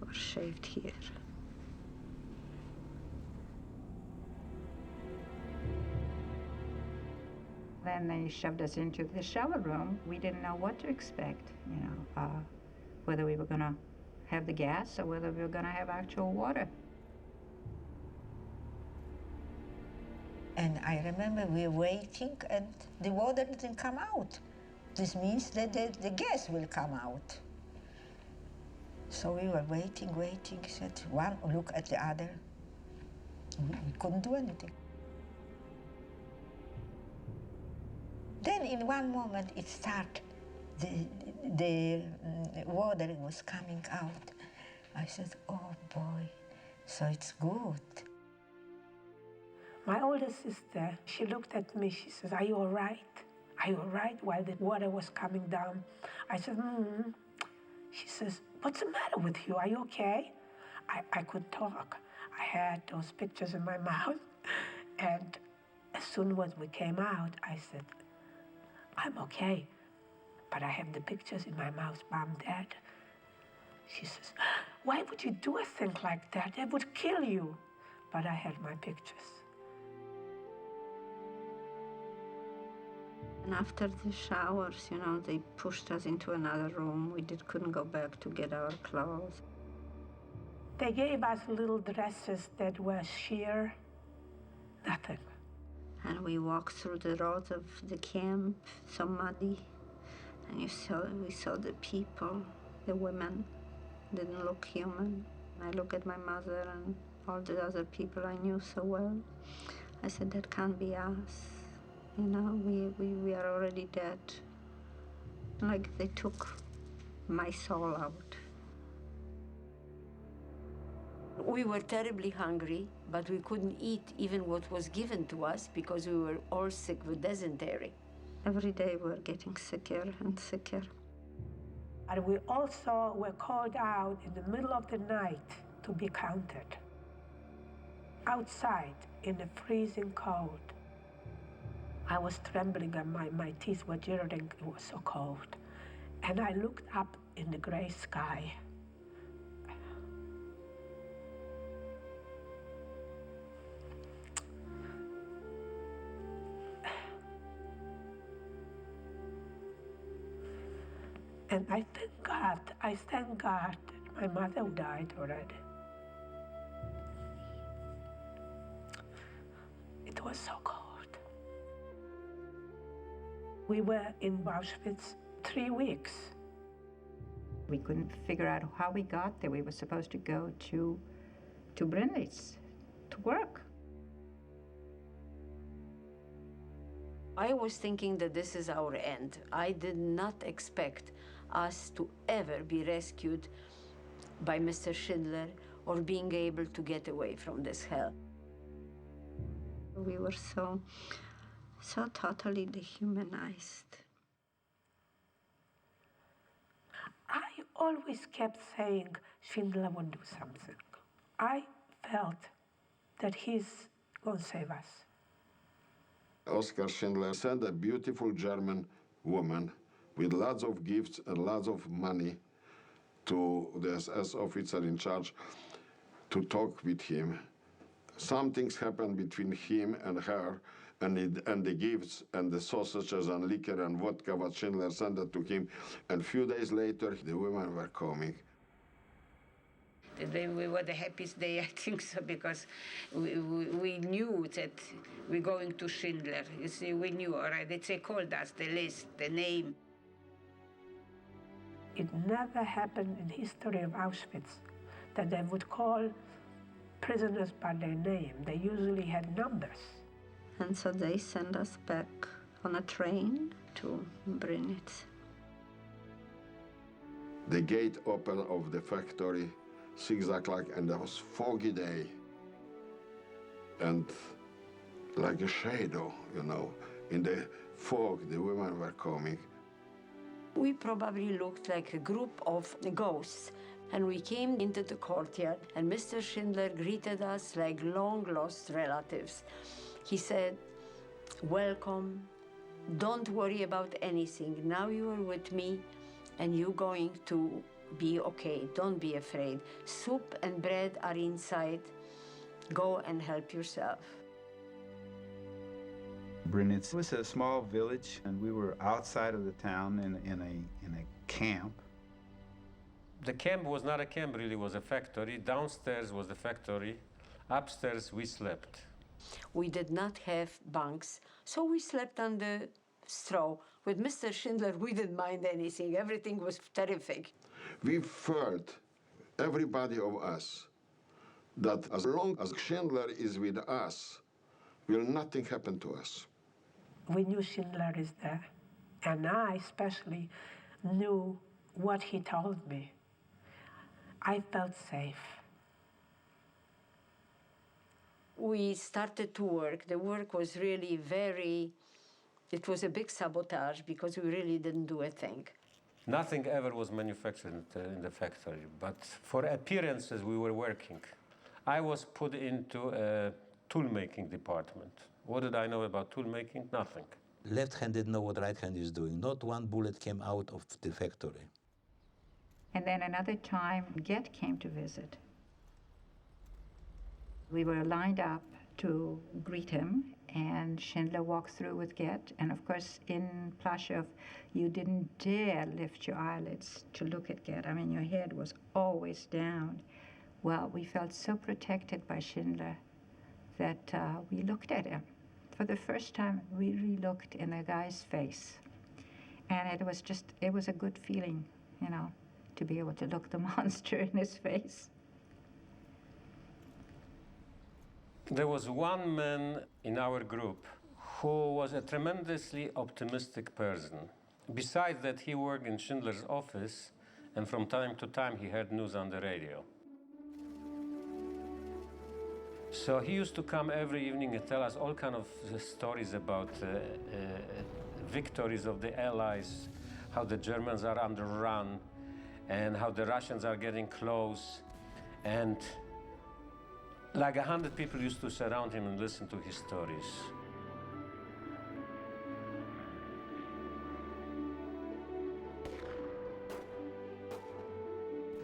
we shaved here. Then they shoved us into the shower room. We didn't know what to expect, whether we were going to have the gas or whether we were going to have actual water. And I remember we were waiting and the water didn't come out. This means that the gas will come out. So we were waiting, said one look at the other. We couldn't do anything. Then in one moment it started, the water was coming out. I said, oh boy, so it's good. My older sister, she looked at me, she says, are you all right? Are you all right? While the water was coming down. I said, She says, what's the matter with you? Are you okay? I could talk. I had those pictures in my mouth. And as soon as we came out, I said, I'm okay, but I have the pictures in my mouth, Mom, Dad. She says, why would you do a thing like that? They would kill you. But I had my pictures. And after the showers, they pushed us into another room. We couldn't go back to get our clothes. They gave us little dresses that were sheer, nothing. And we walked through the roads of the camp, so muddy. And we saw the people, the women, didn't look human. I looked at my mother and all the other people I knew so well. I said, that can't be us. We are already dead. Like they took my soul out. We were terribly hungry, but we couldn't eat even what was given to us because we were all sick with dysentery. Every day we were getting sicker and sicker. And we also were called out in the middle of the night to be counted. Outside in the freezing cold. I was trembling and my teeth were jittering, it was so cold. And I looked up in the gray sky. And I thank God that my mother died already. It was so cold. We were in Auschwitz 3 weeks. We couldn't figure out how we got there. We were supposed to go to Brindlitz to work. I was thinking that this is our end. I did not expect us to ever be rescued by Mr. Schindler or being able to get away from this hell. We were so totally dehumanized. I always kept saying Schindler would do something. I felt that he's going to save us. Oskar Schindler sent a beautiful German woman with lots of gifts and lots of money to the SS officer in charge to talk with him. Some things happened between him and her, and the gifts and the sausages and liquor and vodka what Schindler sent it to him. And a few days later, the women were coming. We were the happiest day, I think so, because we knew that we're going to Schindler. You see, we knew, all right, they called us, the list, the name. It never happened in history of Auschwitz that they would call prisoners by their name. They usually had numbers. And so they sent us back on a train to Brindlitz. The gate opened of the factory, 6 o'clock, and there was foggy day. And like a shadow, in the fog, the women were coming. We probably looked like a group of ghosts. And we came into the courtyard, and Mr. Schindler greeted us like long-lost relatives. He said, "Welcome. Don't worry about anything. Now you are with me, and you're going to be okay. Don't be afraid. Soup and bread are inside. Go and help yourself." Brnitz was a small village, and we were outside of the town in a camp. The camp was not a camp, really, it was a factory. Downstairs was the factory. Upstairs, we slept. We did not have bunks, so we slept on the straw. With Mr. Schindler, we didn't mind anything. Everything was terrific. We felt, everybody of us, that as long as Schindler is with us, will nothing happen to us. We knew Schindler is there, and I especially knew what he told me. I felt safe. We started to work. The work was really it was a big sabotage because we really didn't do a thing. Nothing ever was manufactured in the factory, but for appearances, we were working. I was put into a tool-making department. What did I know about tool-making? Nothing. Left hand didn't know what right hand is doing. Not one bullet came out of the factory. And then another time, Get came to visit. We were lined up to greet him, and Schindler walked through with Get. And of course, in Plaszow, you didn't dare lift your eyelids to look at Get. I mean, your head was always down. Well, we felt so protected by Schindler that we looked at him. For the first time, we really looked in a guy's face. And it was a good feeling, you know, to be able to look the monster in his face. There was one man in our group who was a tremendously optimistic person. Besides that, he worked in Schindler's office, and from time to time he heard news on the radio. So he used to come every evening and tell us all kinds of stories about victories of the Allies, how the Germans are on the run, and how the Russians are getting close. And like 100 people used to surround him and listen to his stories.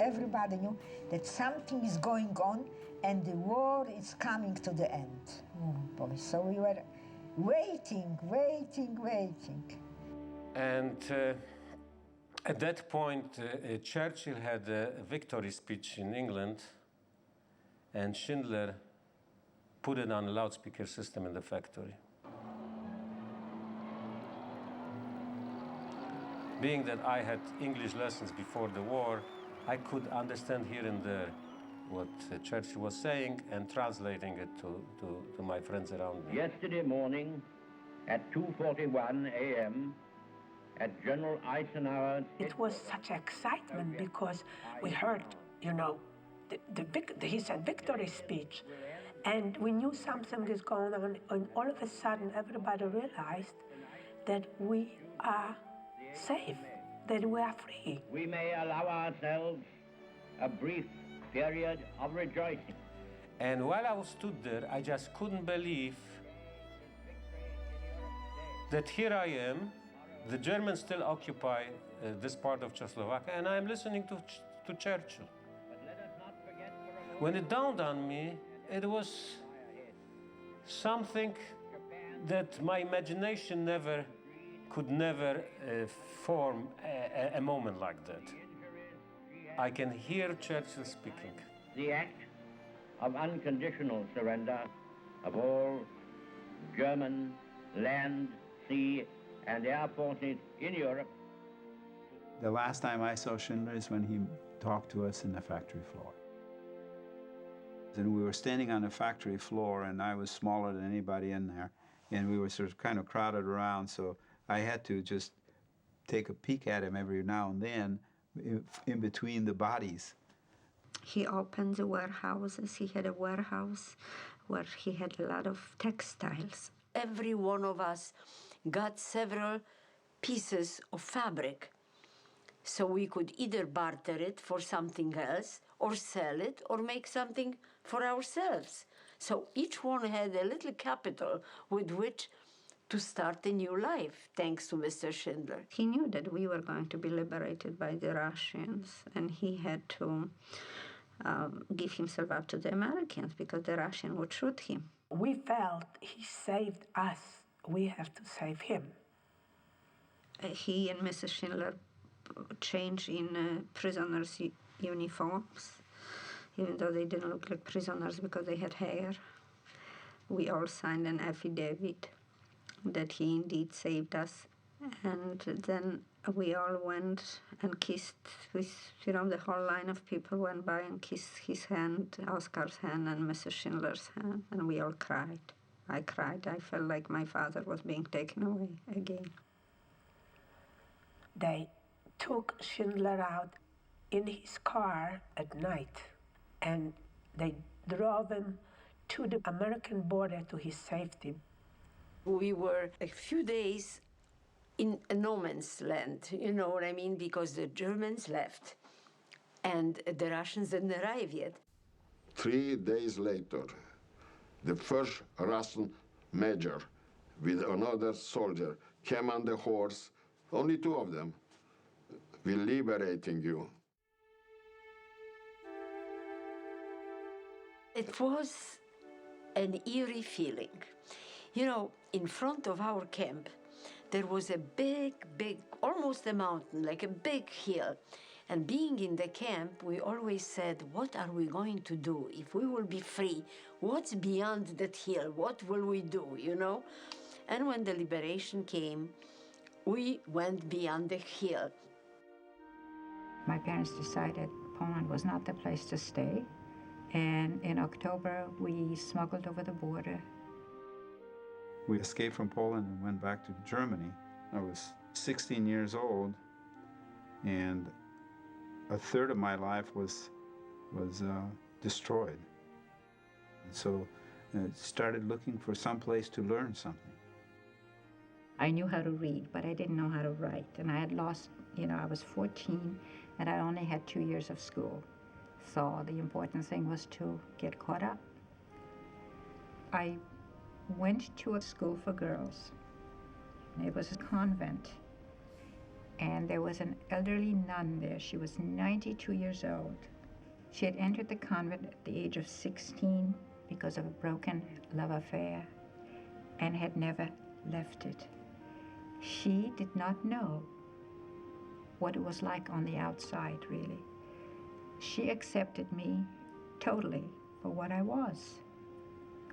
Everybody knew that something is going on and the war is coming to the end. Oh, boy. So we were waiting. And at that point, Churchill had a victory speech in England, and Schindler put it on a loudspeaker system in the factory. Being that I had English lessons before the war, I could understand here and there what Churchill was saying and translating it to my friends around me. Yesterday morning at 2:41 a.m. at General Eisenhower's... It was such excitement because we heard, you know, he said victory speech, and we knew something is going on, and all of a sudden everybody realized that we are safe, that we are free. We may allow ourselves a brief period of rejoicing. And while I stood there, I just couldn't believe that here I am, the Germans still occupy this part of Czechoslovakia, and I'm listening to Churchill. When it dawned on me, it was something that my imagination could never form a moment like that. I can hear Churchill speaking. The act of unconditional surrender of all German land, sea, and air forces in Europe. The last time I saw Schindler is when he talked to us in the factory floor. And we were standing on the factory floor, and I was smaller than anybody in there, and we were sort of kind of crowded around, so I had to just take a peek at him every now and then in between the bodies. He opened the warehouses. He had a warehouse where he had a lot of textiles. Every one of us got several pieces of fabric So we could either barter it for something else, or sell it, or make something for ourselves. So each one had a little capital with which to start a new life, thanks to Mr. Schindler. He knew that we were going to be liberated by the Russians, and he had to give himself up to the Americans because the Russians would shoot him. We felt he saved us. We have to save him. He and Mrs. Schindler changed in prisoners' uniforms, even though they didn't look like prisoners because they had hair. We all signed an affidavit that he indeed saved us. And then we all went and kissed with, the whole line of people went by and kissed his hand, Oscar's hand, and Mrs. Schindler's hand, and we all cried. I cried. I felt like my father was being taken away again. They took Schindler out in his car at night, and they drove him to the American border to his safety. We were a few days in a no man's land, you know what I mean? Because the Germans left and the Russians didn't arrive yet. 3 days later, the first Russian major with another soldier came on the horse, only 2 of them, we're liberating you. It was an eerie feeling. In front of our camp, there was a big, almost a mountain, like a big hill. And being in the camp, we always said, what are we going to do? If we will be free, what's beyond that hill? What will we do, And when the liberation came, we went beyond the hill. My parents decided Poland was not the place to stay. And in October, we smuggled over the border. We escaped from Poland and went back to Germany. I was 16 years old, and a third of my life was destroyed. And so I started looking for some place to learn something. I knew how to read, but I didn't know how to write. And I had lost, I was 14, and I only had 2 years of school. So the important thing was to get caught up. I went to a school for girls. It was a convent. And there was an elderly nun there. She was 92 years old. She had entered the convent at the age of 16 because of a broken love affair and had never left it. She did not know what it was like on the outside, really. She accepted me totally for what I was,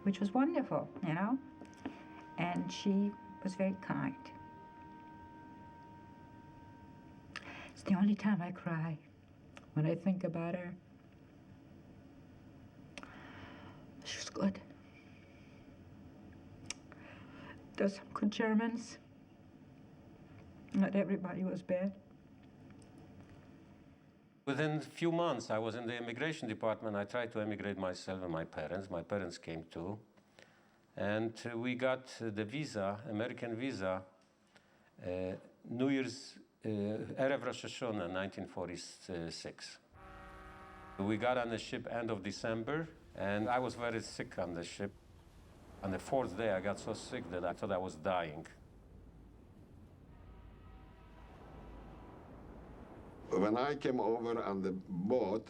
which was wonderful, And she was very kind. It's the only time I cry when I think about her. She was good. There's some good Germans. Not everybody was bad. Within a few months, I was in the immigration department. I tried to emigrate myself and my parents. My parents came too. And we got the visa, American visa, New Year's, Erev Rosh Hashanah, 1946. We got on the ship end of December, and I was very sick on the ship. On the 4th day, I got so sick that I thought I was dying. When I came over on the boat,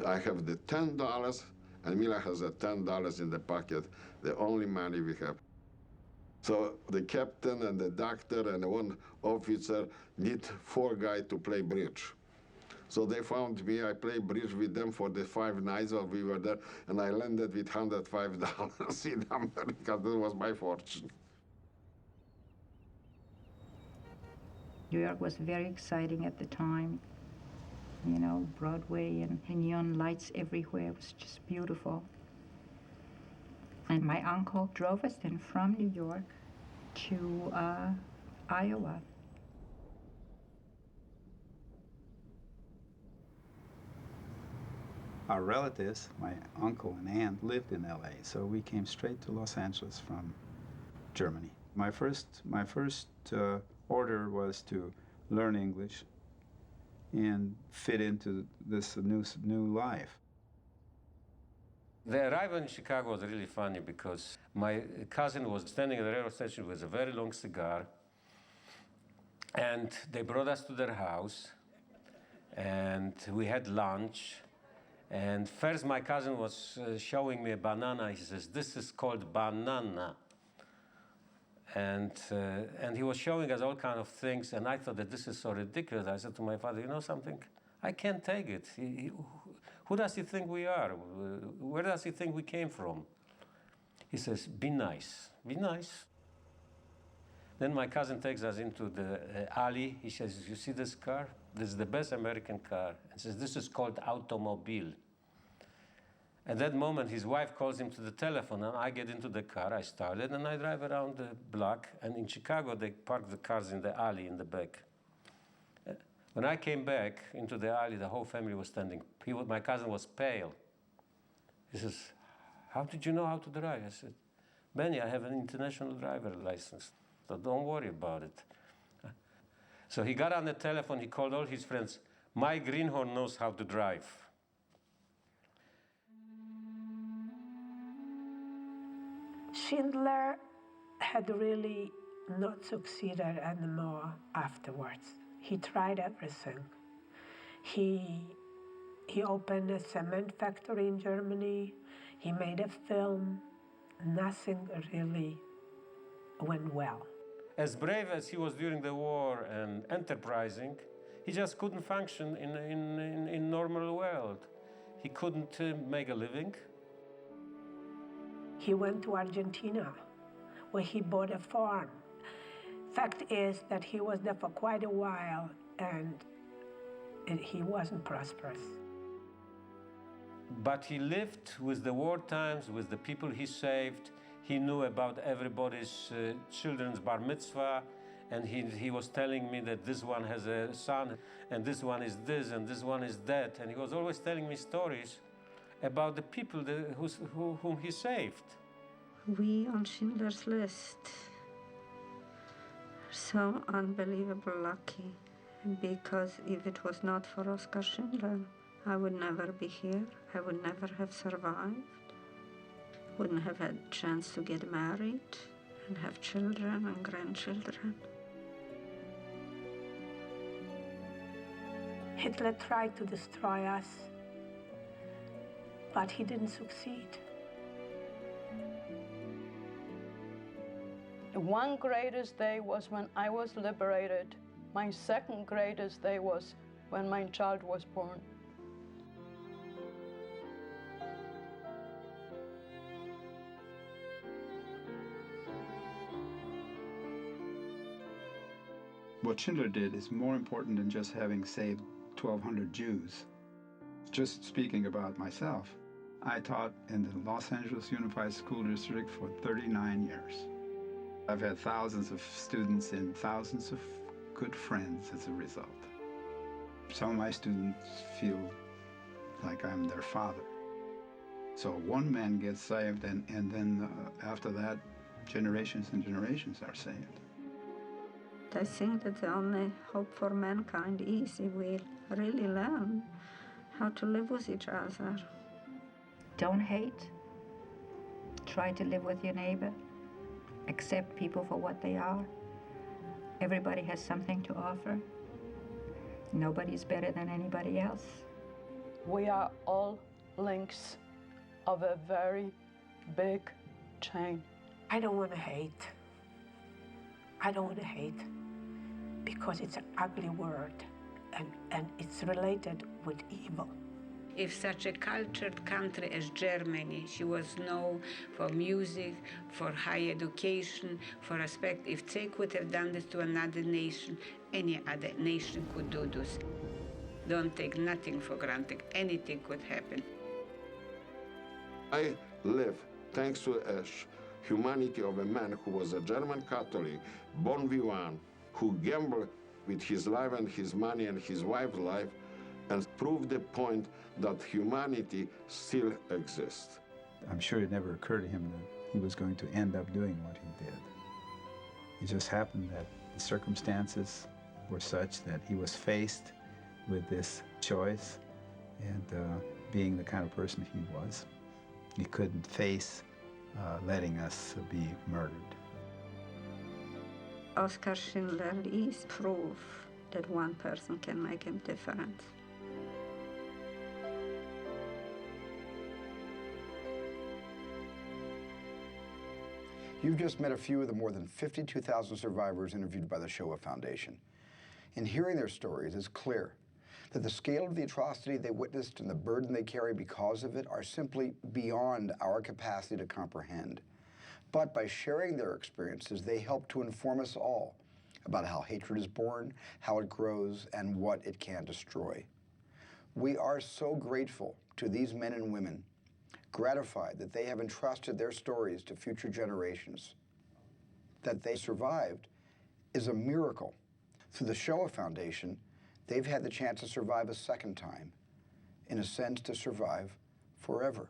I have the $10, and Mila has the $10 in the pocket, the only money we have. So the captain and the doctor and one officer need 4 guys to play bridge. So they found me, I played bridge with them for the 5 nights while we were there, and I landed with $105 in America. That was my fortune. New York was very exciting at the time. Broadway and neon lights everywhere. It was just beautiful. And my uncle drove us then from New York to Iowa. Our relatives, my uncle and aunt, lived in LA, so we came straight to Los Angeles from Germany. My first order was to learn English and fit into this new life. The arrival in Chicago was really funny because my cousin was standing at the railroad station with a very long cigar, and they brought us to their house, and we had lunch. And first my cousin was showing me a banana. He says, "This is called banana." And he was showing us all kind of things, and I thought that this is so ridiculous. I said to my father, "You know something? I can't take it. Who does he think we are? Where does he think we came from?" He says, "Be nice, be nice." Then my cousin takes us into the alley. He says, "You see this car? This is the best American car." He says, "This is called automobile." At that moment, his wife calls him to the telephone, and I get into the car. I started, and I drive around the block. And in Chicago, they park the cars in the alley in the back. When I came back into the alley, the whole family was standing. My cousin was pale. He says, "How did you know how to drive?" I said, "Benny, I have an international driver license, so don't worry about it." So he got on the telephone, he called all his friends. "My greenhorn knows how to drive." Schindler had really not succeeded anymore afterwards. He tried everything. He opened a cement factory in Germany. He made a film. Nothing really went well. As brave as he was during the war and enterprising, he just couldn't function in normal world. He couldn't make a living. He went to Argentina, where he bought a farm. Fact is that he was there for quite a while, and he wasn't prosperous. But he lived with the war times, with the people he saved. He knew about everybody's children's bar mitzvah, and he was telling me that this one has a son, and this one is this, and this one is that. And he was always telling me stories about the people whom he saved. We on Schindler's List are so unbelievably lucky, because if it was not for Oskar Schindler, I would never be here. I would never have survived. Wouldn't have had a chance to get married and have children and grandchildren. Hitler tried to destroy us, but he didn't succeed. One greatest day was when I was liberated. My second greatest day was when my child was born. What Schindler did is more important than just having saved 1,200 Jews. Just speaking about myself, I taught in the Los Angeles Unified School District for 39 years. I've had thousands of students and thousands of good friends as a result. Some of my students feel like I'm their father. So one man gets saved, and then after that, generations and generations are saved. I think that the only hope for mankind is if we really learn how to live with each other. Don't hate. Try to live with your neighbor. Accept people for what they are. Everybody has something to offer. Nobody's better than anybody else. We are all links of a very big chain. I don't want to hate. I don't want to hate because it's an ugly word and it's related with evil. If such a cultured country as Germany, she was known for music, for high education, for respect. If they could have done this to another nation, any other nation could do this. Don't take nothing for granted. Anything could happen. I live thanks to a humanity of a man who was a German Catholic, bon vivant, who gambled with his life and his money and his wife's life, and proved the point that humanity still exists. I'm sure it never occurred to him that he was going to end up doing what he did. It just happened that the circumstances were such that he was faced with this choice and being the kind of person he was. He couldn't face letting us be murdered. Oskar Schindler is proof that one person can make a difference. You've just met a few of the more than 52,000 survivors interviewed by the Shoah Foundation. In hearing their stories, it's clear that the scale of the atrocity they witnessed and the burden they carry because of it are simply beyond our capacity to comprehend. But by sharing their experiences, they help to inform us all about how hatred is born, how it grows, and what it can destroy. We are so grateful to these men and women, gratified that they have entrusted their stories to future generations. That they survived is a miracle. Through the Shoah Foundation, they've had the chance to survive a second time, in a sense to survive forever.